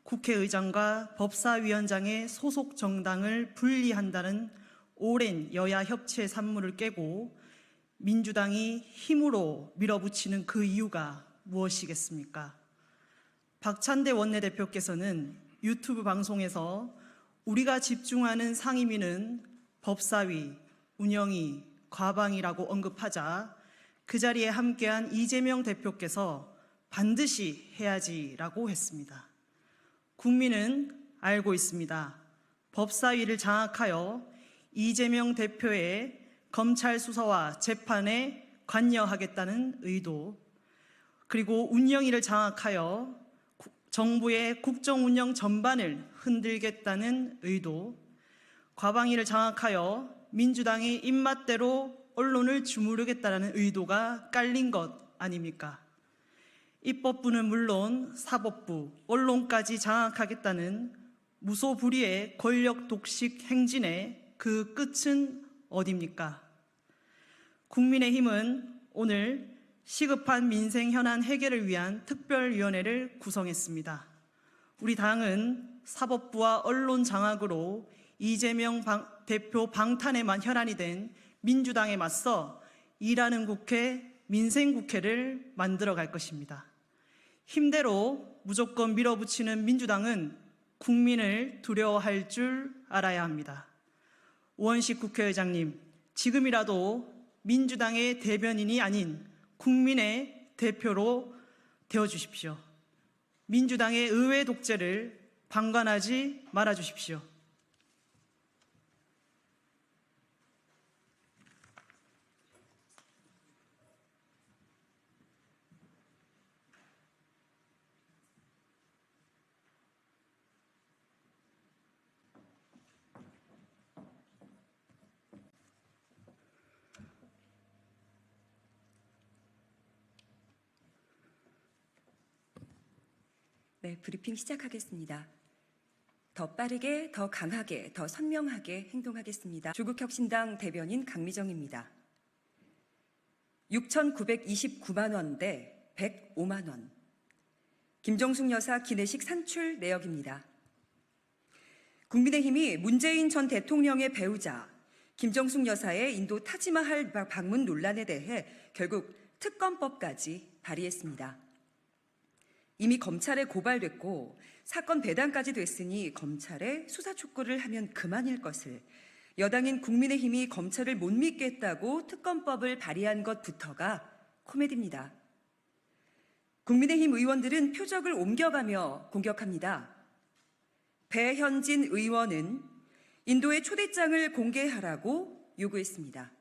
S7: 국회의장과 법사위원장의 소속 정당을 분리한다는 오랜 여야 협치의 산물을 깨고 민주당이 힘으로 밀어붙이는 그 이유가 무엇이겠습니까? 박찬대 원내대표께서는 유튜브 방송에서 우리가 집중하는 상임위는 법사위, 운영위, 과방이라고 언급하자 그 자리에 함께한 이재명 대표께서 반드시 해야지라고 했습니다. 국민은 알고 있습니다. 법사위를 장악하여 이재명 대표의 검찰 수사와 재판에 관여하겠다는 의도, 그리고 운영위를 장악하여 정부의 국정 운영 전반을 흔들겠다는 의도, 과방위를 장악하여 민주당의 입맛대로 언론을 주무르겠다는 의도가 깔린 것 아닙니까? 입법부는 물론 사법부, 언론까지 장악하겠다는 무소불위의 권력 독식 행진의 그 끝은 어디입니까? 국민의힘은 오늘 시급한 민생 현안 해결을 위한 특별위원회를 구성했습니다. 우리 당은 사법부와 언론 장악으로 이재명 대표 방탄에만 혈안이 된 민주당에 맞서 일하는 국회, 민생국회를 만들어 갈 것입니다. 힘대로 무조건 밀어붙이는 민주당은 국민을 두려워할 줄 알아야 합니다. 우원식 국회의장님, 지금이라도 민주당의 대변인이 아닌 국민의 대표로 되어주십시오. 민주당의 의회 독재를 방관하지 말아주십시오.
S8: 네, 브리핑 시작하겠습니다. 더 빠르게, 더 강하게, 더 선명하게 행동하겠습니다. 조국혁신당 대변인 강미정입니다. 6,929만 원 대 105만 원. 김정숙 여사 기내식 산출 내역입니다. 국민의힘이 문재인 전 대통령의 배우자 김정숙 여사의 인도 타지마할 방문 논란에 대해 결국 특검법까지 발의했습니다. 이미 검찰에 고발됐고 사건 배당까지 됐으니 검찰에 수사 촉구를 하면 그만일 것을 여당인 국민의힘이 검찰을 못 믿겠다고 특검법을 발의한 것부터가 코미디입니다. 국민의힘 의원들은 표적을 옮겨가며 공격합니다. 배현진 의원은 인도의 초대장을 공개하라고 요구했습니다.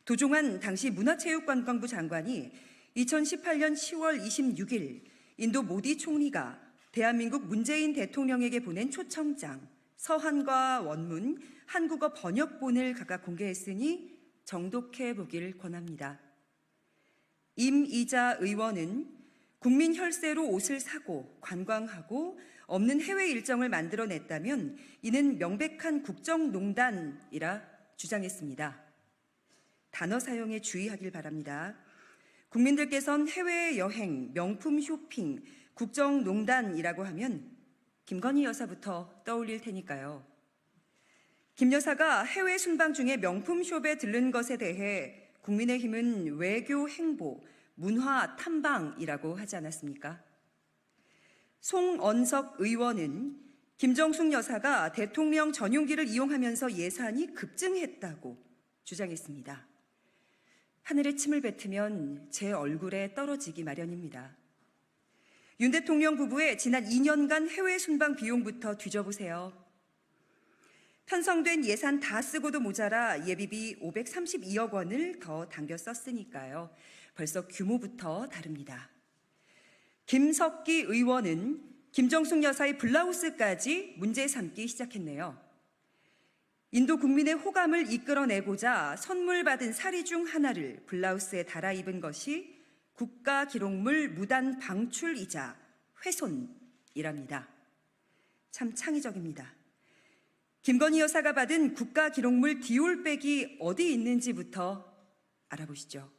S8: 도종환 당시 문화체육관광부 장관이 2018년 10월 26일 인도 모디 총리가 대한민국 문재인 대통령에게 보낸 초청장, 서한과 원문, 한국어 번역본을 각각 공개했으니 정독해 보길 권합니다. 임이자 의원은 국민 혈세로 옷을 사고 관광하고 없는 해외 일정을 만들어냈다면 이는 명백한 국정농단이라 주장했습니다. 단어 사용에 주의하길 바랍니다. 국민들께선 해외여행, 명품 쇼핑, 국정농단이라고 하면 김건희 여사부터 떠올릴 테니까요. 김 여사가 해외 순방 중에 명품 숍에 들른 것에 대해 국민의힘은 외교 행보, 문화 탐방이라고 하지 않았습니까? 송언석 의원은 김정숙 여사가 대통령 전용기를 이용하면서 예산이 급증했다고 주장했습니다. 하늘에 침을 뱉으면 제 얼굴에 떨어지기 마련입니다. 윤 대통령 부부의 지난 2년간 해외 순방 비용부터 뒤져보세요. 편성된 예산 다 쓰고도 모자라 예비비 532억 원을 더 당겨 썼으니까요. 벌써 규모부터 다릅니다. 김석기 의원은 김정숙 여사의 블라우스까지 문제 삼기 시작했네요. 인도 국민의 호감을 이끌어내고자 선물 받은 사리 중 하나를 블라우스에 달아 입은 것이 국가기록물 무단 방출이자 훼손이랍니다. 참 창의적입니다. 김건희 여사가 받은 국가기록물 디올백이 어디 있는지부터 알아보시죠.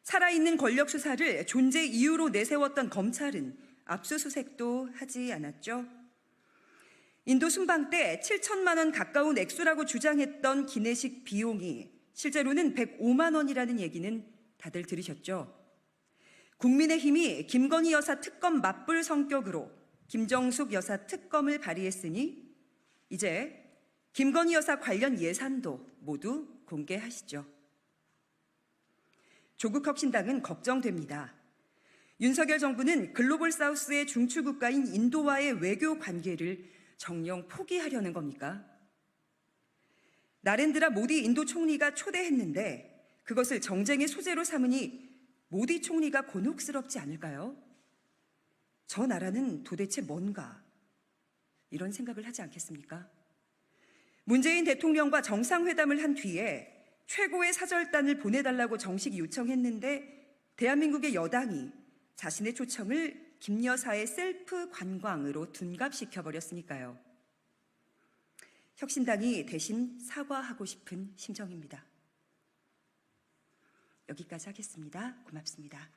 S8: 살아있는 권력 수사를 존재 이유로 내세웠던 검찰은 압수수색도 하지 않았죠. 인도 순방 때 7천만 원 가까운 액수라고 주장했던 기내식 비용이 실제로는 105만 원이라는 얘기는 다들 들으셨죠. 국민의힘이 김건희 여사 특검 맞불 성격으로 김정숙 여사 특검을 발의했으니 이제 김건희 여사 관련 예산도 모두 공개하시죠. 조국혁신당은 걱정됩니다. 윤석열 정부는 글로벌 사우스의 중추국가인 인도와의 외교 관계를 정녕 포기하려는 겁니까? 나렌드라 모디 인도 총리가 초대했는데 그것을 정쟁의 소재로 삼으니 모디 총리가 곤혹스럽지 않을까요? 저 나라는 도대체 뭔가? 이런 생각을 하지 않겠습니까? 문재인 대통령과 정상회담을 한 뒤에 최고의 사절단을 보내달라고 정식 요청했는데 대한민국의 여당이 자신의 초청을 김 여사의 셀프 관광으로 둔갑시켜버렸으니까요. 혁신당이 대신 사과하고 싶은 심정입니다. 여기까지 하겠습니다. 고맙습니다.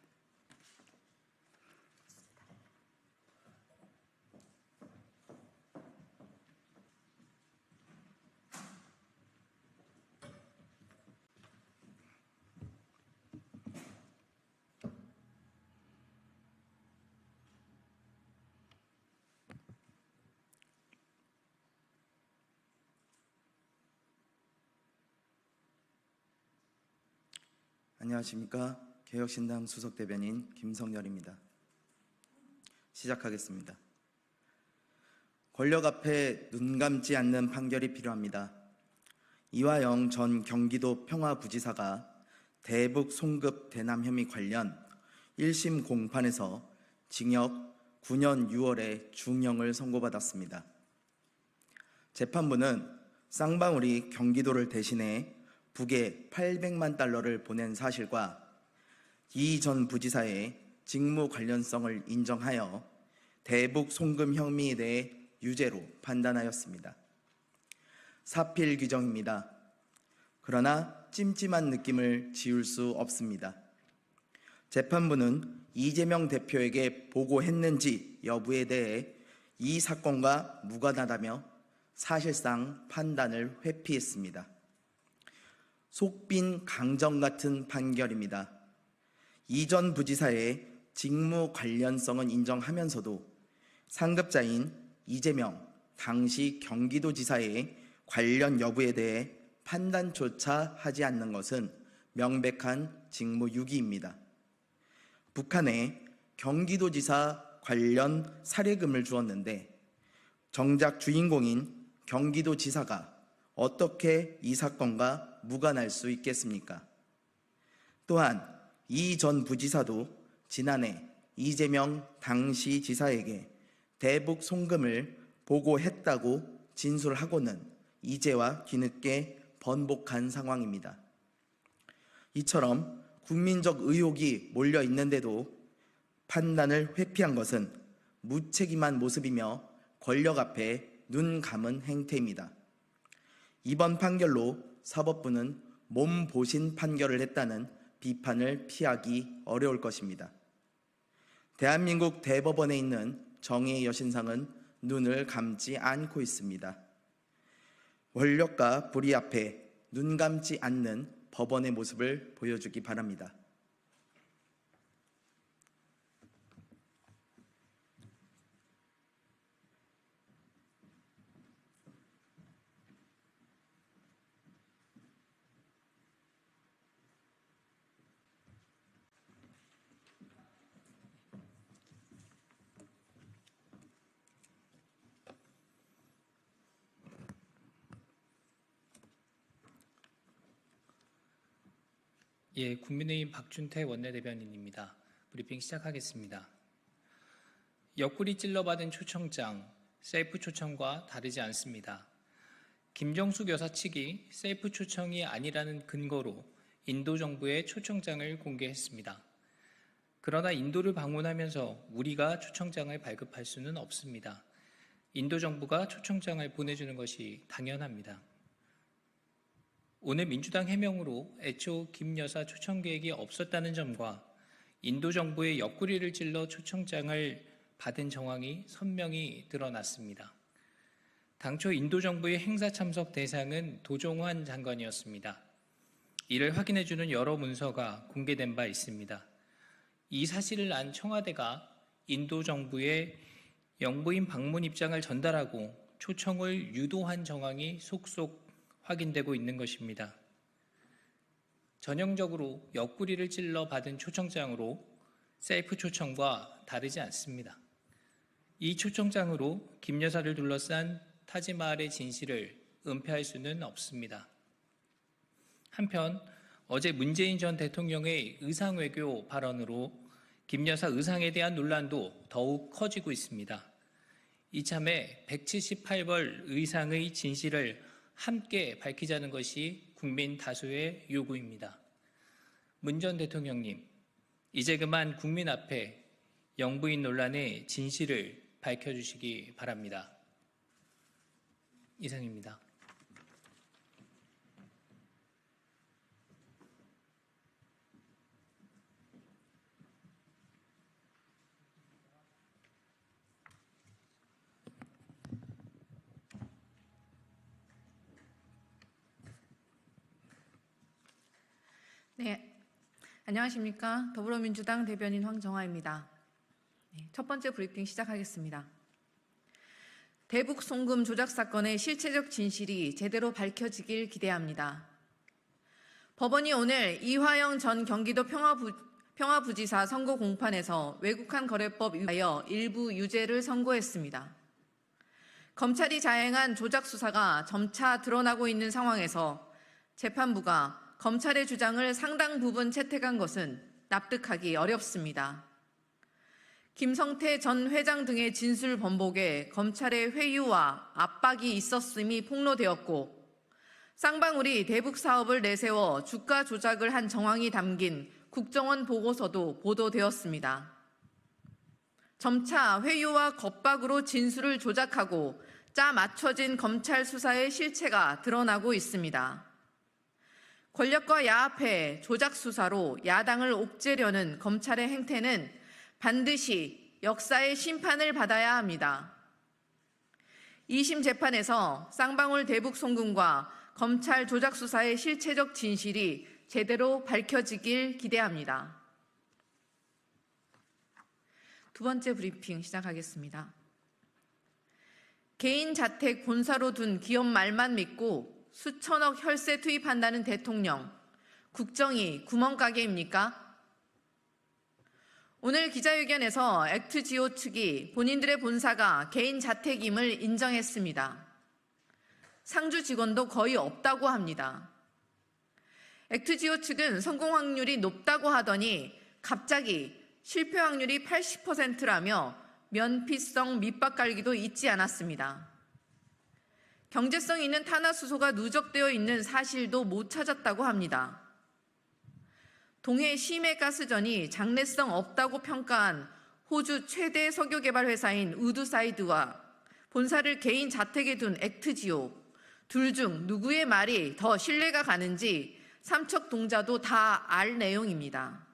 S10: 안녕하십니까. 개혁신당 수석대변인 김성열입니다. 시작하겠습니다. 권력 앞에 눈 감지 않는 판결이 필요합니다. 이화영 전 경기도 평화부지사가 대북 송급 대남 혐의 관련 1심 공판에서 징역 9년 6월에 중형을 선고받았습니다. 재판부는 쌍방울이 경기도를 대신해 북에 800만 달러를 보낸 사실과 이 전 부지사의 직무 관련성을 인정하여 대북 송금 혐의에 대해 유죄로 판단하였습니다. 사필 규정입니다. 그러나 찜찜한 느낌을 지울 수 없습니다. 재판부는 이재명 대표에게 보고했는지 여부에 대해 이 사건과 무관하다며 사실상 판단을 회피했습니다. 속빈 강정 같은 판결입니다. 이 전 부지사의 직무 관련성은 인정하면서도 상급자인 이재명 당시 경기도지사의 관련 여부에 대해 판단조차 하지 않는 것은 명백한 직무유기입니다. 북한에 경기도지사 관련 사례금을 주었는데 정작 주인공인 경기도지사가 어떻게 이 사건과 무관할 수 있겠습니까? 또한 이 전 부지사도 지난해 이재명 당시 지사에게 대북 송금을 보고했다고 진술하고는 이제와 뒤늦게 번복한 상황입니다. 이처럼 국민적 의혹이 몰려 있는데도 판단을 회피한 것은 무책임한 모습이며 권력 앞에 눈 감은 행태입니다. 이번 판결로 사법부는 몸보신 판결을 했다는 비판을 피하기 어려울 것입니다. 대한민국 대법원에 있는 정의의 여신상은 눈을 감지 않고 있습니다. 권력과 불의 앞에 눈 감지 않는 법원의 모습을 보여주기 바랍니다.
S11: 예, 국민의힘 박준태 원내대변인입니다. 브리핑 시작하겠습니다. 옆구리 찔러받은 초청장, 셀프 초청과 다르지 않습니다. 김정숙 여사 측이 셀프 초청이 아니라는 근거로 인도 정부의 초청장을 공개했습니다. 그러나 인도를 방문하면서 우리가 초청장을 발급할 수는 없습니다. 인도 정부가 초청장을 보내주는 것이 당연합니다. 오늘 민주당 해명으로 애초 김 여사 초청 계획이 없었다는 점과 인도 정부의 옆구리를 찔러 초청장을 받은 정황이 선명히 드러났습니다. 당초 인도 정부의 행사 참석 대상은 도종환 장관이었습니다. 이를 확인해주는 여러 문서가 공개된 바 있습니다. 이 사실을 안 청와대가 인도 정부의 영부인 방문 입장을 전달하고 초청을 유도한 정황이 속속 확인되고 있는 것입니다. 전형적으로 옆구리를 찔러 받은 초청장으로 셀프 초청과 다르지 않습니다. 이 초청장으로 김 여사를 둘러싼 타지마할의 진실을 은폐할 수는 없습니다. 한편 어제 문재인 전 대통령의 의상외교 발언으로 김 여사 의상에 대한 논란도 더욱 커지고 있습니다. 이참에 178벌 의상의 진실을 함께 밝히자는 것이 국민 다수의 요구입니다. 문 전 대통령님, 이제 그만 국민 앞에 영부인 논란의 진실을 밝혀주시기 바랍니다. 이상입니다.
S9: 네, 안녕하십니까. 더불어민주당 대변인 황정화입니다. 첫 번째 브리핑 시작하겠습니다. 대북 송금 조작 사건의 실체적 진실이 제대로 밝혀지길 기대합니다. 법원이 오늘 이화영 전 경기도 평화부지사 선고 공판에서 외국환 거래법 위하여 일부 유죄를 선고했습니다. 검찰이 자행한 조작 수사가 점차 드러나고 있는 상황에서 재판부가 검찰의 주장을 상당 부분 채택한 것은 납득하기 어렵습니다. 김성태 전 회장 등의 진술 번복에 검찰의 회유와 압박이 있었음이 폭로되었고, 쌍방울이 대북 사업을 내세워 주가 조작을 한 정황이 담긴 국정원 보고서도 보도되었습니다. 점차 회유와 겁박으로 진술을 조작하고 짜 맞춰진 검찰 수사의 실체가 드러나고 있습니다. 권력과 야합해 조작 수사로 야당을 옥죄려는 검찰의 행태는 반드시 역사의 심판을 받아야 합니다. 2심 재판에서 쌍방울 대북 송금과 검찰 조작 수사의 실체적 진실이 제대로 밝혀지길 기대합니다. 두 번째 브리핑 시작하겠습니다. 개인 자택 본사로 둔 기업 말만 믿고 수천억 혈세 투입한다는 대통령, 국정이 구멍가게입니까? 오늘 기자회견에서 액트지오 측이 본인들의 본사가 개인 자택임을 인정했습니다. 상주 직원도 거의 없다고 합니다. 액트지오 측은 성공 확률이 높다고 하더니 갑자기 실패 확률이 80%라며 면피성 밑밥 깔기도 잊지 않았습니다. 경제성 있는 탄화수소가 누적되어 있는 사실도 못 찾았다고 합니다. 동해 심해가스전이 장래성 없다고 평가한 호주 최대 석유개발 회사인 우드사이드와 본사를 개인 자택에 둔 액트지오, 둘 중 누구의 말이 더 신뢰가 가는지 삼척동자도 다 알 내용입니다.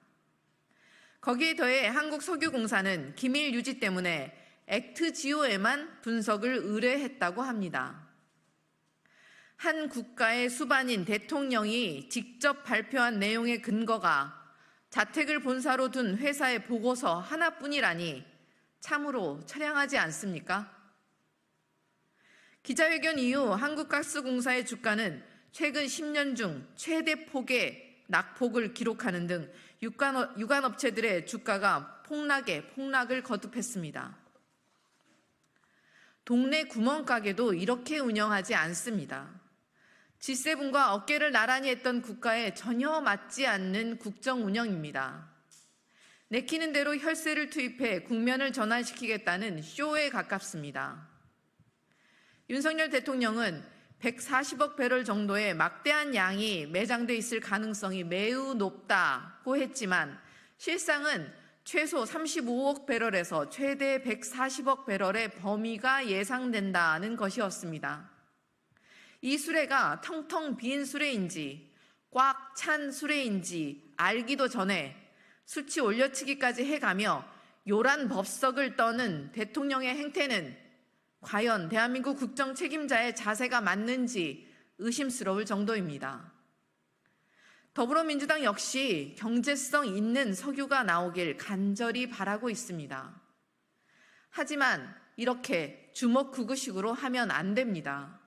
S9: 거기에 더해 한국석유공사는 기밀 유지 때문에 액트지오에만 분석을 의뢰했다고 합니다. 한 국가의 수반인 대통령이 직접 발표한 내용의 근거가 자택을 본사로 둔 회사의 보고서 하나뿐이라니 참으로 처량하지 않습니까? 기자회견 이후 한국가스공사의 주가는 최근 10년 중 최대 폭의 낙폭을 기록하는 등 유관업체들의 주가가 폭락을 거듭했습니다. 동네 구멍가게도 이렇게 운영하지 않습니다. G7과 어깨를 나란히 했던 국가에 전혀 맞지 않는 국정 운영입니다. 내키는 대로 혈세를 투입해 국면을 전환시키겠다는 쇼에 가깝습니다. 윤석열 대통령은 140억 배럴 정도의 막대한 양이 매장돼 있을 가능성이 매우 높다고 했지만 실상은 최소 35억 배럴에서 최대 140억 배럴의 범위가 예상된다는 것이었습니다. 이 수레가 텅텅 빈 수레인지 꽉 찬 수레인지 알기도 전에 수치 올려치기까지 해가며 요란 법석을 떠는 대통령의 행태는 과연 대한민국 국정 책임자의 자세가 맞는지 의심스러울 정도입니다. 더불어민주당 역시 경제성 있는 석유가 나오길 간절히 바라고 있습니다. 하지만 이렇게 주먹구구식으로 하면 안 됩니다.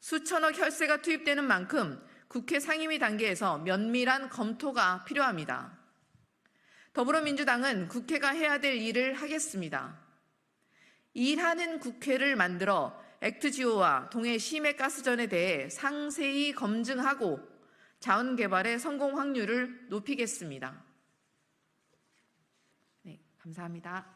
S9: 수천억 혈세가 투입되는 만큼 국회 상임위 단계에서 면밀한 검토가 필요합니다. 더불어민주당은 국회가 해야 될 일을 하겠습니다. 일하는 국회를 만들어 액트지오와 동해 심해가스전에 대해 상세히 검증하고 자원개발의 성공 확률을 높이겠습니다. 네, 감사합니다.